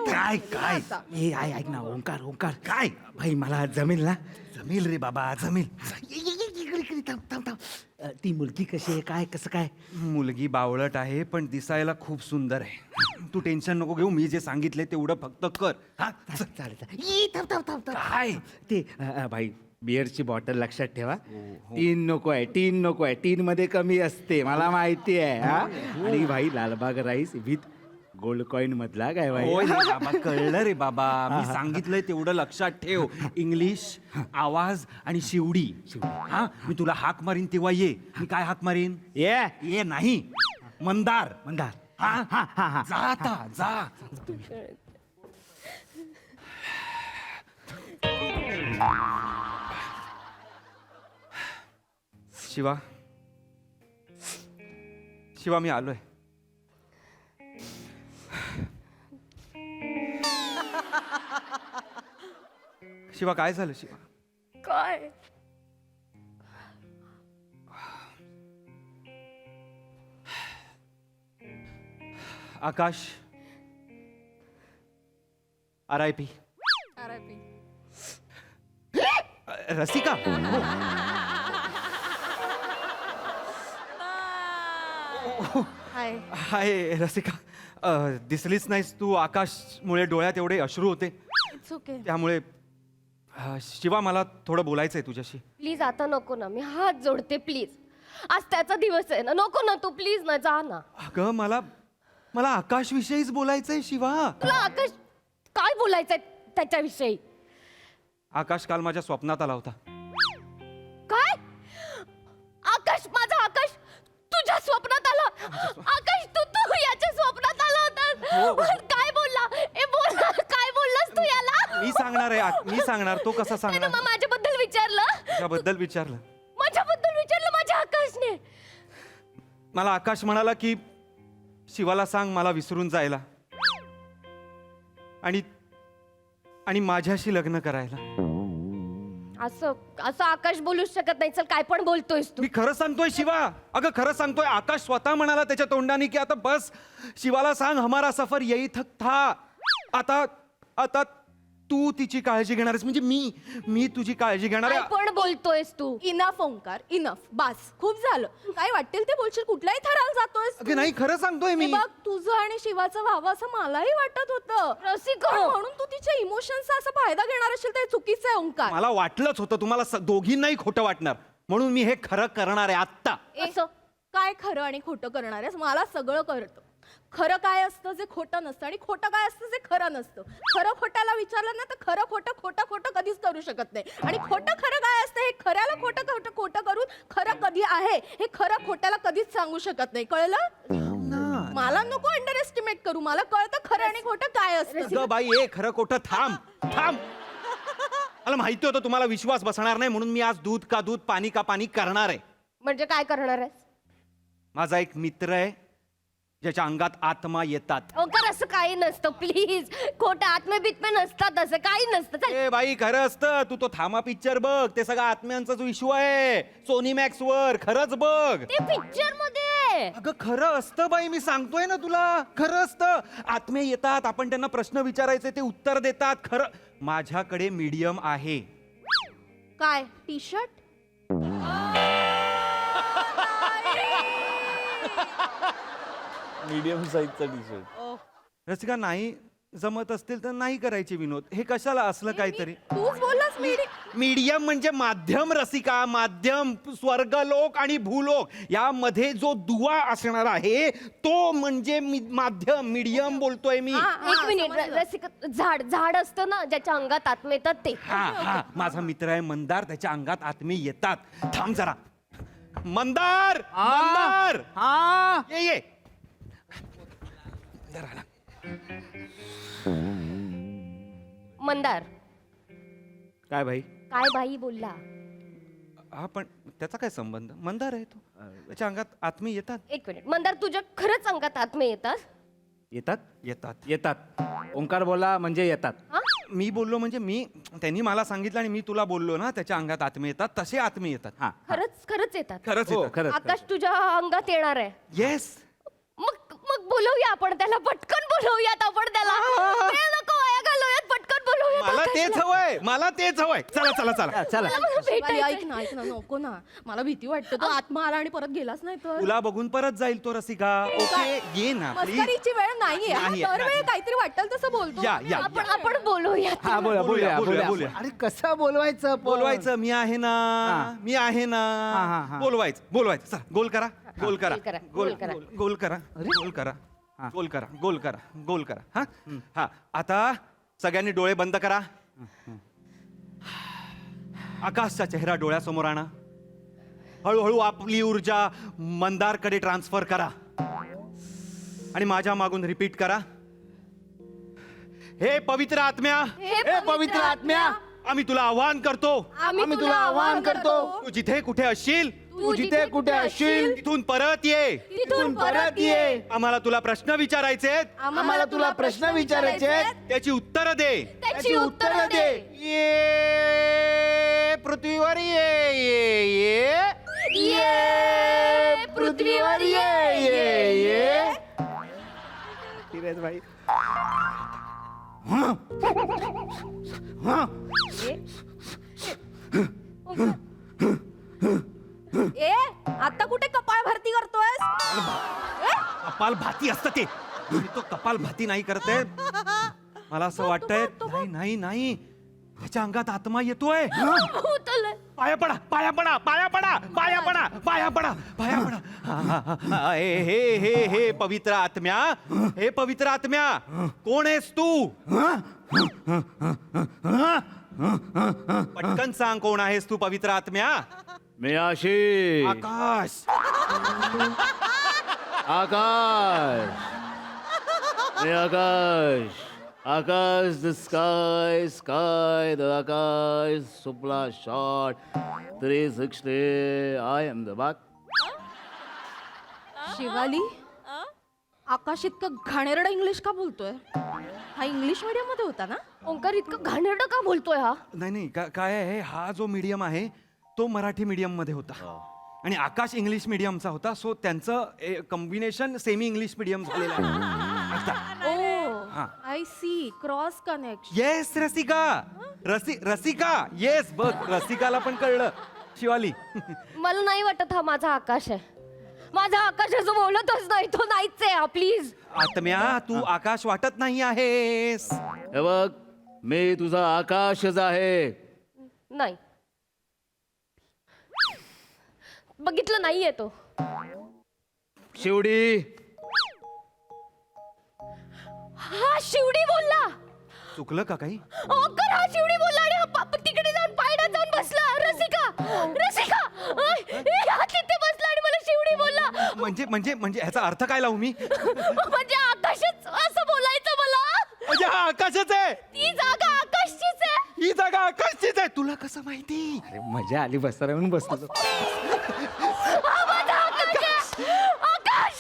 काय काय हे ऐक ना ओंकार काय भाई, मला जमेल ना? जमेल रे बाबा, जमेल. इकडे थांब. ती मुलगी कशी आहे, काय कसं काय? मुलगी बावळट आहे पण दिसायला खूप सुंदर आहे. तू टेन्शन नको घेऊ, मी जे सांगितले तेवढं फक्त कर. हा चालेल. थांब. काय ते भाई, बिअरची बॉटल लक्षात ठेवा. 3 नको आहे, 3 नको आहे. 3 मध्ये कमी असते, मला माहिती आहे. हा, आणि भाई Lalbaug rice with gold coin मधला काय भाई? होय रे बाबा, कळलं रे बाबा, मी सांगितलंय तेवढं लक्षात ठेव. इंग्लिश, आवाज आणि शिवडी. हा, मी तुला हाक मारीन तेव्हा ये. मी काय हाक मारीन? ये नाही, मंदार. हा. जा आता, जा. शिवा मी आलोय. शिवा, काय झालं शिवा? काय? आकाश RIP. रसिका, हाय रसिका. दिसलीच नाहीस तू. आकाशमुळे डोळ्यात एवढे अश्रू होते, इट्स ओके. त्यामुळे शिवा मला थोडं बोलायचंय तुझ्याशी. प्लीज आता नको ना, मी हात जोडते प्लीज. आज त्याचा दिवस आहे ना, नको ना तू प्लीज ना, जा ना. अगं मला आकाश विषयीच बोलायचंय शिवा. तुला आकाश काय बोलायचंय त्याच्याविषयी? आकाश काल माझ्या स्वप्नात आला होता. काय? आकाश, माझा आकाश तुझ्या स्वप्नात आला? सांगणार आहे मी सांगणार, तो कसा सांगणार? मग माझ्याबद्दल विचारलं, त्याबद्दल विचारलं. माझ्याबद्दल विचारलं माझ्या आकाशने. मला आकाश म्हणाला की शिवाला सांग मला विसरून जायला आणि आणि माझ्याशी लग्न करायला. असं असं आकाश बोलूच शकत नाही. चल काय पण बोलतोयस तू. मी खरं सांगतोय शिवा, अगं खरं सांगतोय. आकाश स्वतः म्हणाला त्याच्या तोंडाने की आता बस, शिवाला सांग हमारा सफर यही तक था. आता आता तू तिची काळजी घेणार आहेस, म्हणजे मी तुझी काळजी घेणार काय आहे. पण बोलतोयस तू. Enough Omkar, enough. बास, खूप झालं. काय वाटेल ते बोलशील, कुठल्याही थराला जातोयस तू. अगं नाही, खरं सांगतोय मी. हे बघ, तुझं आणि शिवाचं व्हावं असं मलाही वाटत होतं रसिका. पण म्हणून तू तिच्या इमोशन्सचा असा फायदा घेणार असेल ते चुकीचं आहे ओंकार. मला वाटलंच होतं तुम्हाला दोघींनाही खोटं वाटणार, म्हणून मी हे खरं करणार आहे आत्ता. असं काय खरं आणि खोटं करणार आहेस? मला सगळं कळतं. खरं काय असतं जे खोटं नसतं आणि खोटं काय असतं जे खरं नसतं. खरं खोट्याला विचारलं ना तर खरं खोटं कधीच करू शकत नाही. आणि खोटं खरं काय असतं हे खऱ्याला खोटं करून खरं कधी आहे हे खरं खोट्याला कधीच सांगू शकत नाही. कळलं? मला नको अंडर एस्टिमेट करू. मला कळतं खरं आणि खोटं काय असतं. अगं बाई, ए खरं खोटं थांब थांब. मला माहिती होतं तुम्हाला विश्वास बसणार नाही, म्हणून मी आज दूध का दूध पाणी का पाणी करणार आहे. म्हणजे काय करणार आहेस? माझा एक मित्र आहे ज्याच्या अंगात आत्मा येतात. ओंकार असं काही नसतं प्लीज. खोटं आत्मे बित्मे नसतात, असं काही नसतं. चल. ए बाई खरं असतं. तू तो थामा पिक्चर बघ, ते सगळं आत्म्यांचाच इश्यू आहे सोनी मॅक्स वर. खरंच बघ. ते पिक्चर मध्ये. अगं खरं असतं बाई, मी सांगतोय ना तुला, खरं असतं. आत्मे येतात, आपण त्यांना प्रश्न विचारायचे, ते उत्तर देतात. खरं माझ्याकडे मीडियम आहे. काय टी शर्ट? मीडियम साईजचा टी शर्ट. रसिका, नाही जमत असतील तर नाही करायचे विनोद. हे कशाला असलं काहीतरी. तूच बोललास मीडियम म्हणजे माध्यम रसिका, माध्यम. स्वर्गलोक आणि भूलोक यामध्ये जो दुवा असणार आहे तो म्हणजे माध्यम. मीडियम बोलतोय मी. एक मिनिट रसिका, झाड असतं ना ज्याच्या अंगात आत्मे येतात ते. हा, माझा मित्र आहे मंदार, त्याच्या अंगात आत्मे येतात. थांब जरा. मंदार, मंदार, हा ये मंदार. काय भाई? काय बाई बोलला? हा पण त्याचा काय संबंध? मंदार आहे तो, त्याच्या अंगात आत्मे येतात. एक मिनिट मंदार, तुझ्या खरंच अंगात आत्मे येतात? येतात येतात. येतात. ओंकार बोला म्हणजे येतात. मी बोललो म्हणजे त्यांनी मला सांगितलं आणि मी तुला बोललो ना, त्याच्या अंगात आत्मे येतात, तसे आत्मे येतात. हा खरंच येतात? खरंच हो, येतात. खरंच आकाश तुझ्या अंगात येणार आहे? येस. मग बोलवूया आपण त्याला, पटकन बोलवूयात आपण त्याला. वेळ नको वाया घालवूयात, पटकन बोलवूयात मला आकाशला. तेच हवंय, मला तेच हवंय. चला चला चला. चला. मला भेटायचंय. ऐक ना नको ना. मला भीती वाटते तो आत्मा आला आणि परत गेलाच नाही तर. तुला बघून परत जाईल तो रसिका. ओके, ये ना प्लीज. मस्करीची वेळ नाहीये. नाही, दरवेळी नाही. काहीतरी वाटेल तसं बोलतो. या या आपण बोलवूयात. हा बोला बोलूया, बोलूया बोलूया, बोलूया. बोलूया. अरे कसं बोलवायचं पण? बोलवायचं. मी आहे ना, हा. मी आहे ना. हा. बोलवायचं. चला, गोल करा, गोल करा, गोल करा, गोल गोल करा. गोल करा, गोल करा, हा. गोल करा, गोल करा, गोल करा. हा हा. आता सगळ्यांनी डोळे बंद करा. आकाशचा चेहरा डोळ्यासमोर आणा. हळूहळू आपली ऊर्जा मंदारकडे ट्रान्सफर करा आणि माझ्या मागून रिपीट करा. हे पवित्र आत्म्या, हे पवित्र आत्म्या, आम्ही तुला आवाहन करतो. आम्ही तुला आवाहन करतो. तू जिथे कुठे असशील तू जिथे कुठे असशील तिथून परत ये. तिथून परत ये. आम्हाला तुला प्रश्न विचारायचे आहेत, आम्हाला तुला प्रश्न विचारायचे आहेत. त्याची उत्तरं दे. त्याची उत्तरं दे. ये पृथ्वीवर ये ये ये ये पृथ्वीवर ये. धीरज भाई. ए आता कुठे कपाळ भरती करतोयस? कपाल भाती असतं ते. मी तो कपाल भाती नाही करत आहे. मला असं वाटतंय नाही नाही नाही, त्याच्या अंगात आत्मा येतोय. उतरलंय. पाया पडा, पाया पडा, पाया पडा, पाया पडा, पाया पडा, पाया पडा. हे हे हे हे पवित्र आत्म्या, हे पवित्र आत्म्या, कोण आहेस तू? पटकन सांग, कोण आहेस तू पवित्र आत्म्या? मी आशिष. आकाश. आकाश. मी Akash. Akash the sky sky the Akash सुपला शॉट 360 आय एम द बाक. शिवाली आकाश इतकं घाणेरडं इंग्लिश का बोलतोय? हा इंग्लिश मीडियम मध्ये होता ना? ओंकार इतकं घाणेरडं का बोलतोय हा? नाही काय आहे, हा जो मीडियम आहे तो मराठी मीडियम मध्ये होता आणि आकाश इंग्लिश मीडियमचा होता. सो त्यांचं कॉम्बिनेशन सेमी इंग्लिश मीडियम झालेलं आहे. Oh I see, cross connection. Yes Rasika, Rasika yes, बघ रसिकाला पण कळलं. शिवाली मला नाही वाटत हा माझा आकाश आहे. माझा आकाश असं बोलतच नाही, तो नाहीच आहे हा, प्लीज. आत्म्या, तू आकाश वाटत नाही आहेस. हे बघ, मी तुझा आकाशच आहे. नाही, बघितलं नाहीये तो. शिवडी. हा शिवडी बोलला. चुकलं का काही? ओंकार हा शिवडी बोलला आणि हा तिकडे जाऊन पायऱ्यात जाऊन बसला. रसिका रसिका हा तिथे बसला आणि मला शिवडी बोलला. म्हणजे ह्याचा अर्थ काय लावू मी? म्हणजे आकाशच असं बोलायचं मला. म्हणजे हा आकाशच आहे. ती जागा आकाशचीच आहे. ही जागा आकाशचीच आहे. तुला कसं माहिती? अरे मजा आली बसताना म्हणून बसलो. हा माझा आकाश आहे. आकाश.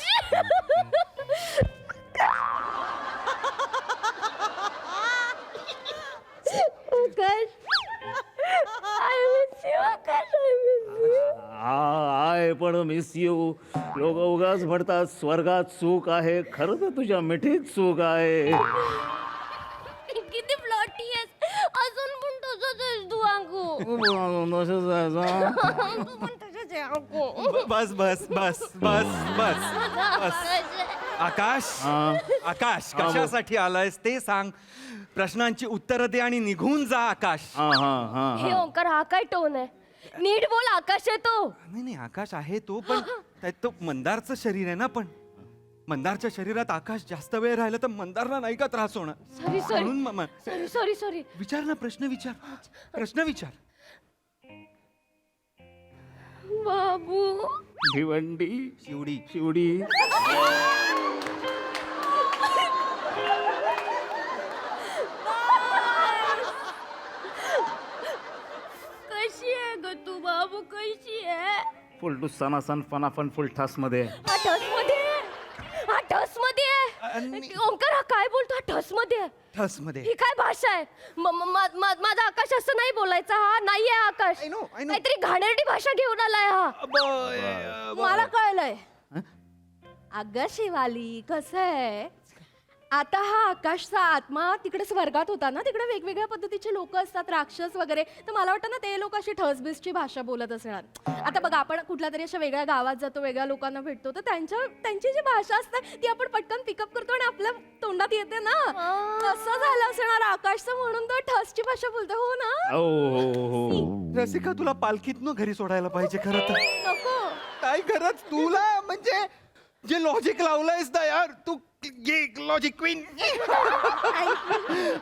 आय पण मिस यू. लोक उगाच म्हणतात स्वर्गात सुख आहे, खरं तर तुझ्या मिठीत सुख आहे. किती फ्लॉटी आहेस, अजून पण तसंच आहेस तू अंकू. तू पण तसंच आहे अंकू. बस बस बस बस बस बस. आकाश, आकाश कशासाठी आलायस ते सांग. प्रश्नांची उत्तरं दे आणि निघून जा आकाश. हे ओंकार हा काय टोन आहे? नीट बोल, आकाश आहे तो. नाही आकाश आहे तो, पण तो मंदारचं शरीर आहे ना. पण मंदारच्या शरीरात आकाश जास्त वेळ राहिलं तर मंदारला नाही का त्रास होणार? सॉरी सॉरी म्हणून सॉरी सॉरी सॉरी. विचार ना, प्रश्न विचार, प्रश्न विचार. बाबू भिवंडी. शिवडी. शिवडी. कशी आहे ग तू बाबू, कशी आहे? फुल टू सनासन फनाफन फुल ठास मध्ये. हा ठस मध्ये आहे. हा ठस मध्ये आहे. ओंकार हा काय बोलतो? हा ठस मध्ये आहे. ठस मध्ये. ही काय भाषा आहे? माझा आकाश असं नाही बोलायचा. हा नाहीये आकाश. I know. काहीतरी घाणेरडी भाषा घेऊन आलाय हा. मला कळलंय. अगं शिवाली, कसं आहे, आता हा आकाशचा आत्मा तिकडे स्वर्गात होता ना, तिकडे वेगवेगळ्या पद्धतीचे लोक असतात, राक्षस वगैरे. तर मला वाटतं ना ते लोक अशी ठसबीसची भाषा बोलत असणार. आता बघा, आपण कुठल्या तरी अशा वेगळ्या गावात जातो, वेगळ्या लोकांना भेटतो, तर त्यांची जी भाषा असते ती आपण पटकन पिकअप करतो आणि आपल्या तोंडात येते ना. तसं झालं असणार आकाशचं, म्हणून तो ठसची भाषा बोलतो. हो ना? रसिका, तुला पालखीतनं घरी सोडायला पाहिजे खरं तर. नको. काय खरंच तुला, म्हणजे जे लॉजिक लावलंयस ना यार तू, लॉजिक क्वीन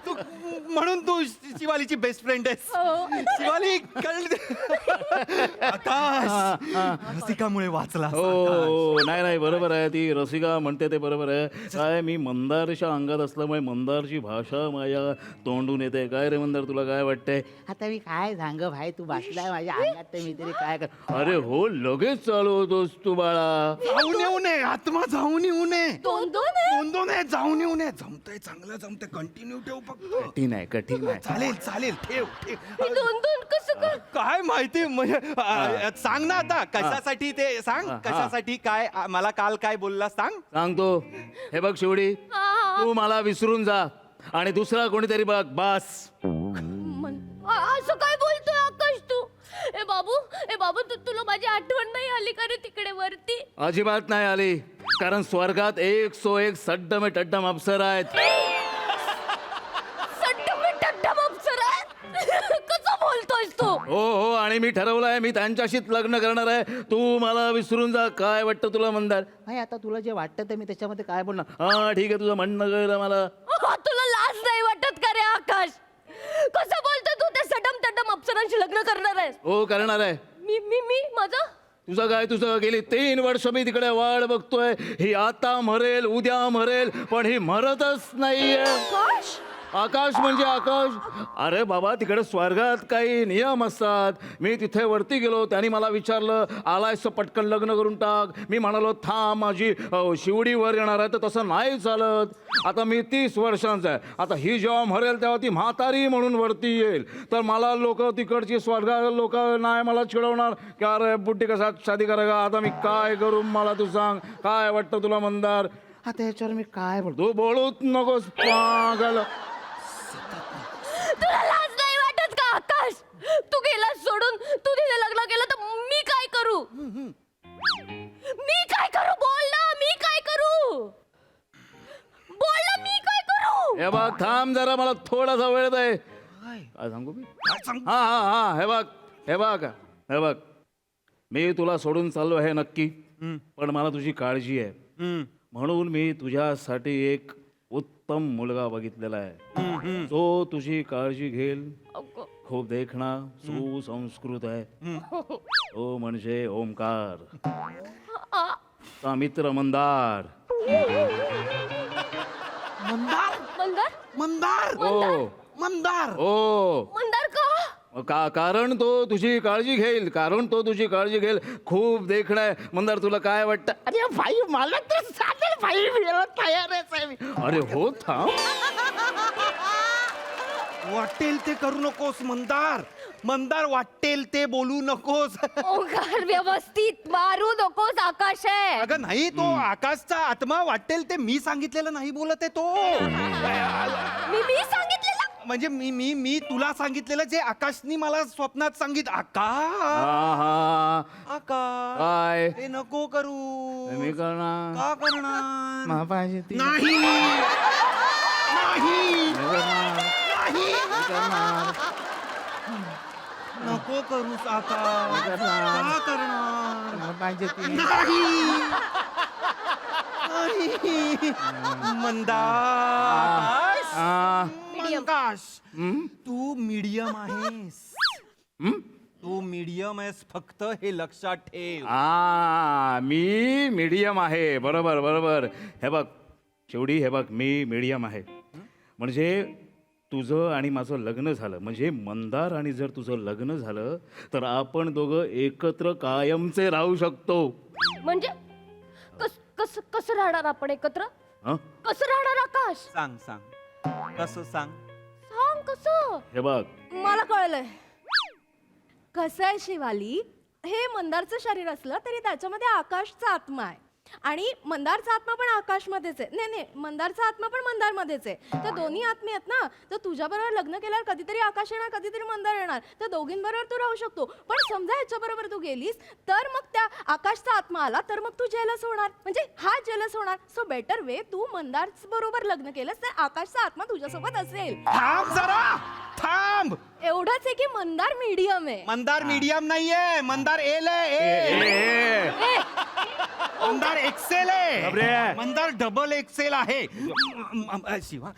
तू, म्हणून तू शिवालीची बेस्ट फ्रेंड आहेस. शिवाली आकाश रसिकामुळे वाचला. हो नाही बरोबर आहे. ती रसिका म्हणते ते बरोबर आहे. काय मी मंदारच्या अंगात असल्यामुळे मंदारची भाषा माझ्या तोंडून येते. काय रे मंदार, तुला काय वाटतंय? आता मी काय सांग भाई, तू बसलाय माझ्या अंगात तर मी तरी काय कर. अरे हो, लगेच चालू होतोस तू बाळा. जाऊन येऊ नये, आत्मा जाऊन येऊ नये. दोन दोन आहे, जाऊन येऊ नये. जमतंय, चांगलं जमतंय. कंटिन्यू ठेव फक्त. कठीण आहे. चालेल ठेव. दोन कसं कर? काय माहिती, म्हणजे सांग ना आता कशासाठी ते सांग. कशासाठी काय, मला काल काय बोलला सांग. सांगतो. हे बघ शिवडी, तू मला विसरून जा आणि दुसरा कोणीतरी बघ. बस. असं काय बोलतोय आकाश तू? ए बाबू तुला माझी आठवण नाही आली का रे तिकडे वरती? अजिबात नाही आली, कारण स्वर्गात 101 सड्डम टड्डम अप्सर आहेत. सड्डम अप्सरा कसं बोलतोयस तू? हो, आणि मी ठरवलंय, मी त्यांच्याशीच लग्न करणार आहे. तू मला विसरून जा. काय वाटतं तुला मंदार? भाई आता तुला जे वाटतं ते मी त्याच्यामध्ये काय बोलणार. हा ठीक आहे, तुझं म्हणणं कळलं मला. तुला लाज नाही वाटत का रे आकाश? कसं बोलतोय तू? त्या सडम तड्डम अप्सरांशी लग्न करणार आहेस? हो, करणार आहे. मी माझं तुझं गेली 3 वर्ष मी तिकडे वाढ बघतोय. ही आता मरेल, उद्या मरेल, पण ही मरतच नाहीये. आकाश, आकाश म्हणजे आकाश. अरे बाबा तिकडे स्वर्गात काही नियम असतात. मी तिथे वरती गेलो, त्यांनी मला विचारलं आलायस तर पटकन लग्न करून टाक. मी म्हणालो थांब माझी शिवडी वर येणार आहे, तर तसं नाही चालत. आता मी 30 वर्षांचा आहे. आता ही जेव्हा मरेल तेव्हा ती म्हातारी म्हणून वरती येईल, तर मला लोक तिकडची स्वर्गा लोक नाही मला चिडवणार की अरे बुड्ढी कसा शादी करेगा. आता मी काय करू मला तू सांग, काय वाटतं तुला मंदार. आता ह्याच्यावर मी काय बोलतो, बोलूच नकोस पागल. तुला लाज नाही वाटत का आकाश? तू गेला सोडून, तू तिथे लग्न केलं तर मी काय करू? मी काय करू? बोल ना, मी काय करू? बोल ना, मी काय करू? हे बघ थांब जरा, मला थोडासा वेळ दे. काय सांगू मी? हा हा हा हे बघ हे बघ हे बघ, मी तुला सोडून चाललो आहे नक्की, पण मला तुझी काळजी आहे. म्हणून मी तुझ्यासाठी एक उत्तम मुलगा बघितलेला आहे, जो तुझी काळजी घेईल. खूप देखणा, सुसंस्कृत आहे. तो म्हणजे ओमकार, चा मित्र मंदार. मंदार मंदार मंदार ओ मंदार ओ मंदार का? कारण तो तुझी काळजी घेईल, कारण तो तुझी काळजी घेईल. खूप देखणं आहे. मंदार तुला काय वाटतं? अरे भाई मला तर चालेल भाई, मी याला तयारच आहे मी. अरे हो थांब. वाटेल ते करू नकोस मंदार. मंदार वाटेल ते बोलू नकोस. ओंकार व्यवस्थित मारू नकोस, आकाश आहे. अगं नाही, तो आकाशचा आत्मा. वाटेल ते मी सांगितलेलं नाही बोलत आहे तो. मी सांगितलेलं. म्हणजे मी तुला सांगितलेलं जे आकाशनी मला स्वप्नात सांगित. आकाश हा आकाश काय ते नको करू. मी करणार का करणार? महापाहिजे ती नाही नाही करणार. नको करूस आकाश. का करणार? पाहिजे ती मंदार. आकाश हम्म? तू मीडियम आहेस. हम्म? तू मीडियम आहेस फक्त, हे लक्षात ठेव. मी मीडियम आहे. बरोबर बरोबर. हे बघ शेवटी, हे बघ मी मीडियम आहे. म्हणजे तुझं आणि माझं लग्न झालं, म्हणजे मंदार आणि जर तुझं लग्न झालं तर आपण दोघं एकत्र कायमचे राहू शकतो. म्हणजे कसं राहणार आपण एकत्र? हं? कसं राहणार आकाश? सांग सांग कसं सांग. सांग कसं. हे बघ मला कळलंय कसं आहे शिवाली. हे मंदारचं शरीर असलं तरी त्याच्यामध्ये आकाशचा आत्मा आहे, आणि मंदारचा आत्मा पण आकाशमध्येच आहे. नाही मंदारचा आत्मा पण मंदारमध्येच आहे. तर दोन्ही आत्मे आहेत ना. तर तुझ्याबरोबर लग्न केल्यावर कधीतरी आकाश येणार, कधीतरी मंदार येणार. तर दोघींबरोबर तू राहू शकतो. पण समजा ह्याच्याबरोबर तू गेलीस तर मग त्या आकाशचा आत्मा आला तर मग तू जेलस होणार, म्हणजे हा जेलस होणार. सो बेटर वे तू मंदार बरोबर लग्न केलंस तर आकाशचा आत्मा तुझ्यासोबत असेल. थांब जरा थांब. एवढंच आहे की मंदार मीडियम आहे. मंदार मीडियम नाहीये, मंदार एल आहे. मंदार एक्सेल बापरे. आहे. मंदार डबल एक्सेल आहे. शिवा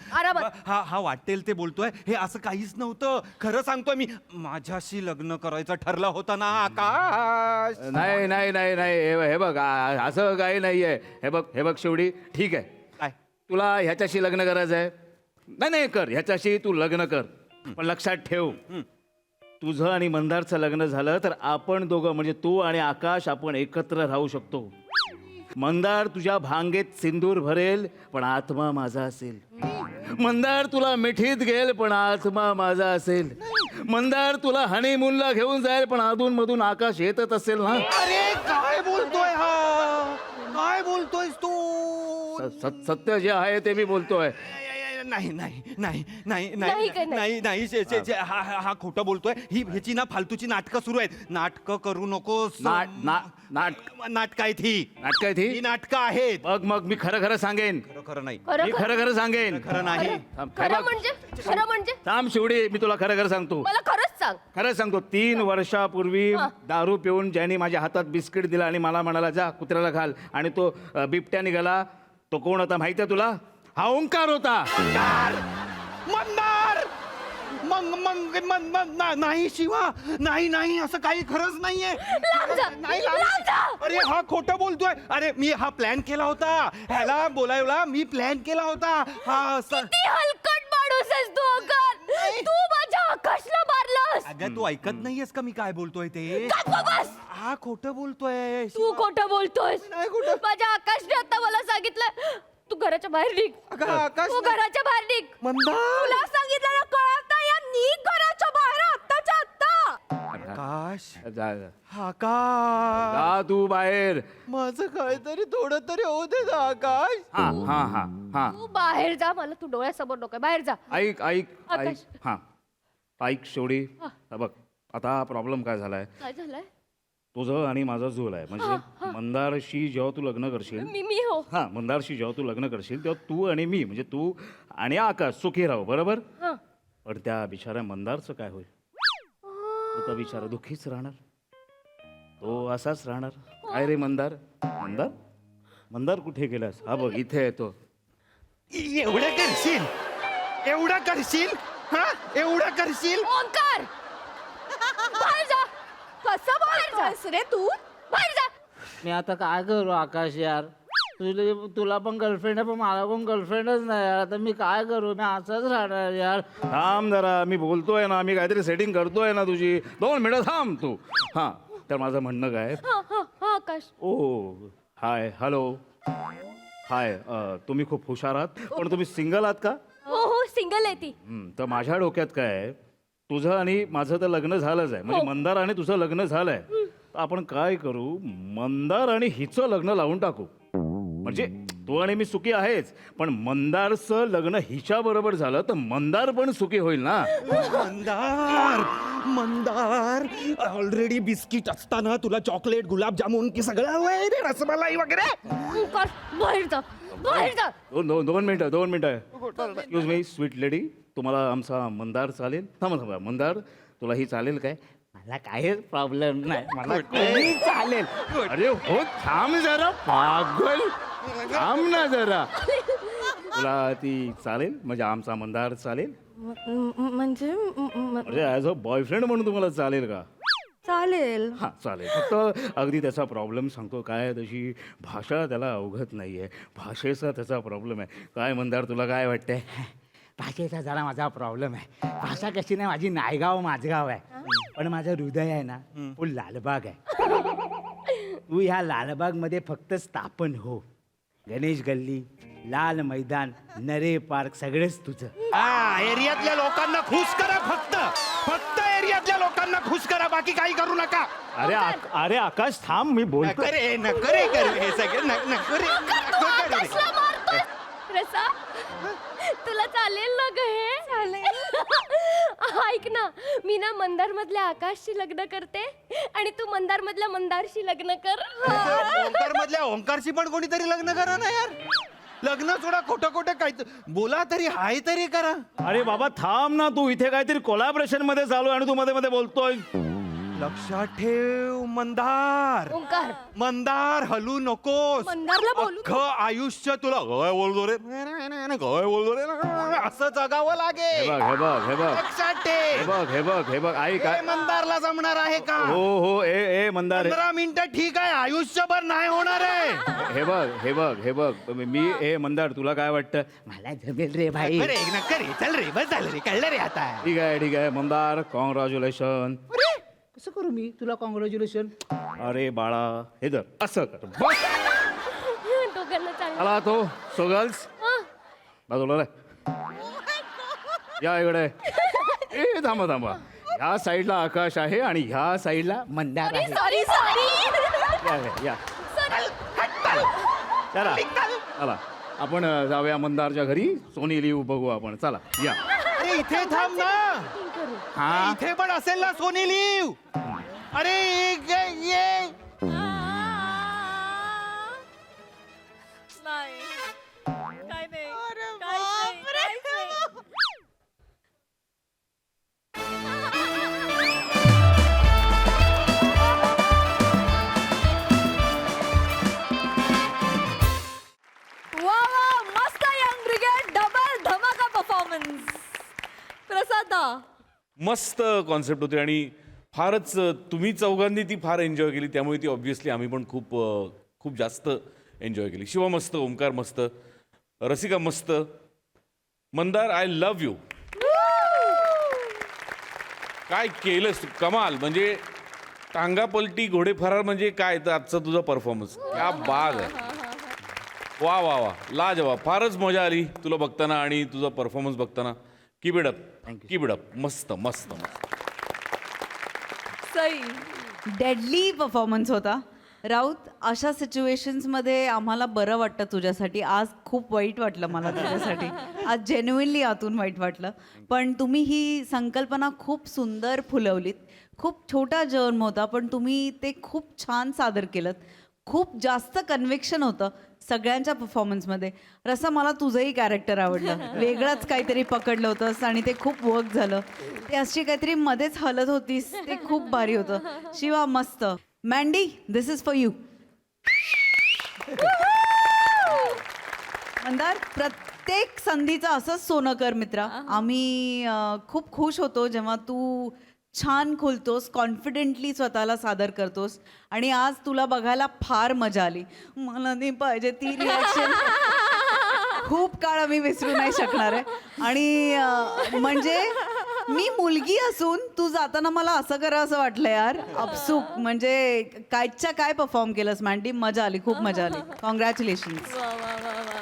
हा वाटेल ते बोलतोय. हे असं काहीच नव्हतं. खरं सांगतोय मी, माझ्याशी लग्न करायचं ठरलं होतं ना आकाश. नाही नाही नाही नाही हे बघ असं काही नाहीये. हे बघ शेवटी ठीक आहे. काय तुला ह्याच्याशी लग्न करायचं आहे? नाही कर, ह्याच्याशी तू लग्न कर. पण लक्षात ठेव, तुझं आणि मंदारचं लग्न झालं तर आपण दोघं म्हणजे तू आणि आकाश आपण एकत्र राहू शकतो. मंदार तुझ्या भांगेत सिंदूर भरेल पण आत्मा माझा असेल. मंदार तुला मिठीत घेईल पण आत्मा माझा असेल. मंदार तुला हनीमूनला घेऊन जाईल पण अधून मधून आकाश येतच असेल ना. अरे काय बोलतोय हा? काय बोलतोयस तू? सत्य जे आहे ते मी बोलतोय. नाही नाही नाही नाही नाही काय नाही नाही हा खोटं बोलतोय. ह्याची ना फालतूची नाटकं सुरू आहेत. नाटकं करू नकोस. नाटक आहेत ही. नाटक आहे ही ती. नाटकं आहेत. मग मी खरं खरं सांगेन. खरं नाही. मी खरं सांगेन. खरं नाही. खरं म्हणजे थांब शिवडी, मी तुला खरं सांगतो. मला खरंच सांग. खरं सांगतो. 3 वर्षापूर्वी दारू पिऊन ज्याने माझ्या हातात बिस्किट दिला आणि मला म्हणाला जा कुत्र्याला घाल, आणि तो बिबट्या निघाला, तो कोण होता माहिती आहे तुला? हा ओंकार होता. मंदार नाही शिवा, नाही असं काही खरंच नाहीये. नाही अरे हा खोटं बोलतोय. अरे मी हा प्लॅन केला होता, ह्याला बोलायला मी प्लॅन केला होता. हा किती हलकट माणूस मारलंस तू ओंकार, तू माझ्या आकाशला मारलंस. अगं तू ऐकत नाहीयेस का मी काय बोलतोय ते? गप्प बस. हा खोटं बोलतोय. तू खोटं बोलतोयस. माझ्या आकाशने आता मला सांगितलं तू घराच्या बाहेर निघ. अगं आकाश तू घराच्या बाहेर निघ. मंदार. तुला सांगितलं ना, कळत नाही या, निघ घराच्या बाहेर आत्ताच्या आत्ता. आकाश जा जा. आकाश जा तू बाहेर. माझं काहीतरी थोडं तरी होऊ दे ना आकाश. हा हा हा हा तू बाहेर जा, मला तू डोळ्यासमोर नको, बाहेर जा. ऐक ऐक ऐक आकाश. हा ऐक शेवडी बघ आता प्रॉब्लेम काय झालाय काय झालंय? तुझं आणि माझा जुळ आहे म्हणजे मंदारशी जेव्हा तू लग्न करशील मी हो. हा मंदारशी जेव्हा तू लग्न करशील तेव्हा तू आणि मी म्हणजे तू आणि आकाश सुखी राहू बरोबर. हं. पण त्या बिचाऱ्या मंदारचं काय होईल. तो तर बिचारा दुःखीच राहणार. तो असाच राहणार. काय रे मंदार मंदार मंदार कुठे गेलास. हा बघ इथे येतो. एवढं करशील एवढं करशील हा एवढं करशील. ओंकार बाहेर जा. कसं बाहेर जायस रे तू. बाहेर जा. मी आता काय करू आकाश यार. तुला पण गर्लफ्रेंड आहे पण मला पण गर्लफ्रेंडच नाही यार. आता मी काय करू. मी असंच राहणार यार. थांब जरा मी बोलतोय ना मी काहीतरी सेटिंग करतोय ना तुझी. 2 मिनिटं थांब तू. हा तर माझं म्हणणं काय हा हा हा आकाश. ओ हाय हॅलो हाय तुम्ही खूप हुशार आहात पण तुम्ही सिंगल आहात का. हो हो सिंगल आहे ती. तर माझ्या डोक्यात काय आहे तुझं आणि माझं तर लग्न झालंच आहे म्हणजे मंदार आणि तुझं लग्न झालंय. तर आपण काय करू मंदार आणि हिचं लग्न लावून टाकू. म्हणजे तू आणि मी सुखी आहेच पण मंदारचं लग्न हिच्या बरोबर झालं तर मंदार पण सुखी होईल ना. मंदार मंदार ऑलरेडी बिस्किट असताना तुला चॉकलेट गुलाबजामुन की सगळं हवंय रे रसमलाई वगैरे. ओंकार बाहेर जा. बाहेर जा. 2 मिनिटं एक्सक्यूज मी स्वीट लेडी तुम्हाला आमचा मंदार चालेल. थांबा मंदार तुला ही चालेल काय. मला काहीच प्रॉब्लेम नाही. मला कोणी चालेल. अरे हो थांब जरा पागल थांब ना जरा. तुला ती चालेल म्हणजे आमचा मंदार चालेल म्हणजे म्हणजे ॲज अ बॉयफ्रेंड म्हणून तुम्हाला चालेल का. चालेल. हां चालेल फक्त अगदी त्याचा प्रॉब्लेम सांगतो काय तशी भाषा त्याला अवगत नाही आहे. भाषेचा त्याचा प्रॉब्लेम आहे. काय मंदार तुला काय वाटतंय. भाषेचा जरा माझा प्रॉब्लेम आहे. भाषा कशी नाही माझी नायगाव माझगाव आहे पण माझं हृदय आहे ना फुल लालबाग आहे. तू ह्या लालबाग मध्ये फक्त स्थापन हो. गणेश गल्ली लाल मैदान नरे पार्क सगळेच तुझं. एरियातल्या लोकांना खुश करा फक्त एरियातल्या लोकांना खुश करा बाकी काही करू नका. अरे आकाश थांब मी बोलतो. नकरे कर हे सगळे नकरे आकाशला मारतोय. रसा तुला चालेल ना ग हे. चालेल. ऐक ना मी ना मंदार मधल्या आकाशशी लग्न करते आणि तू मंदार मधल्या मंदारशी लग्न कर. ओंकार मधल्या ओंकारशी पण कोणीतरी लग्न करा ना यार. लग्न सोडा खोटं काय बोला तरी हाय तरी करा. अरे बाबा थांब ना तू इथे काहीतरी कोलॅबरेशन मध्ये चालू आणि तू मध्ये मध्ये बोलतोय. लक्षात ठेव मंदार ओंकार मंदार हलू नकोस. मंदारला बोलू अख्खं आयुष्य तुला गय बोलतो रे गय बोलतो रे असं जगावं लागेल. हे बघ लक्षात ठेव. हे बघ ऐक काय मंदारला जमणार आहे का. हो ए मंदार 15 मिनिटं ठीक आहे आयुष्यभर नाही होणार आहे. हे बघ मी मंदार तुला काय वाटतं. मला जमेल रे भाई. अरे नक्की चल रे बस झालं रे कळलं रे आता. ठीक आहे मंदार कॉंग्रॅच्युलेशन. कसं करू मी तुला कॉंग्रॅच्युलेशन. अरे बाळा हे जर असं कर बस. दोघांना चालेल. आला तो सो गर्ल्स बाजूला या इकडे. ए थांबा ह्या साईडला आकाश आहे आणि ह्या साईडला मंदार आहे. सॉरी या चला चला आपण जाऊया मंदारच्या घरी. सोनी लिव्ह बघू आपण. चला या. अरे इथे थांब ना. हा इथे पण असेल ना सोनी लिव. अरे ये वा मस्त यंग ब्रिगेड डबल धमाका परफॉर्मन्स. प्रसादा मस्त कॉन्सेप्ट होती आणि फारच तुम्ही चौघांनी ती फार एन्जॉय केली त्यामुळे ती ऑब्व्हियसली आम्ही पण खूप जास्त एन्जॉय केली. शिवा मस्त, ओंकार मस्त, रसिका मस्त, मंदार आय लव्ह यू. काय केलंस तू, कमाल. म्हणजे टांगा पलटी घोडे फरार म्हणजे काय तर आजचा तुझा परफॉर्मन्स क्या बाग आहे. वा वा वा लाजवाब. फारच मजा आली तुला बघताना आणि तुझा परफॉर्मन्स बघताना. Keep it up. मस्त मस्त मस्त. सई. डेडली परफॉर्मन्स होता. राऊत, अशा सिच्युएशन्समध्ये आम्हाला बरं वाटतं तुझ्यासाठी. आज खूप वाईट वाटलं मला तुझ्यासाठी. आज जेन्युइनली आतून वाईट वाटलं. पण तुम्ही ही संकल्पना खूप सुंदर फुलवलीत. खूप छोटा जन्म होता पण तुम्ही ते खूप छान सादर केलं. खूप जास्त कन्व्हिक्शन होतं सगळ्यांच्या परफॉर्मन्समध्ये. रसा, मला तुझंही कॅरेक्टर आवडलं. वेगळंच काहीतरी पकडलं होतंस आणि ते खूप वर्क झालं. ते अशी काहीतरी मध्येच हलत होतीस, ते खूप भारी होतं. शिवा मस्त. Mandy, this is for you. Mandar, प्रत्येक संधीचं असंच सोनं कर मित्रा. आम्ही खूप खुश होतो जेव्हा तू छान खुलतोस, कॉन्फिडेंटली स्वतःला सादर करतोस. आणि आज तुला बघायला फार मजा आली. मला नाही पाहिजे ती रिॲक्शन. खूप काळ आम्ही विसरू नाही शकणार आहे. आणि म्हणजे मी मुलगी असून तू जाताना मला असं करा असं वाटलं यार. अपसूक. म्हणजे कायच्या काय परफॉर्म केलंस मँडी. मजा आली, खूप मजा आली. कॉंग्रॅच्युलेशन्स. वा वा वा वा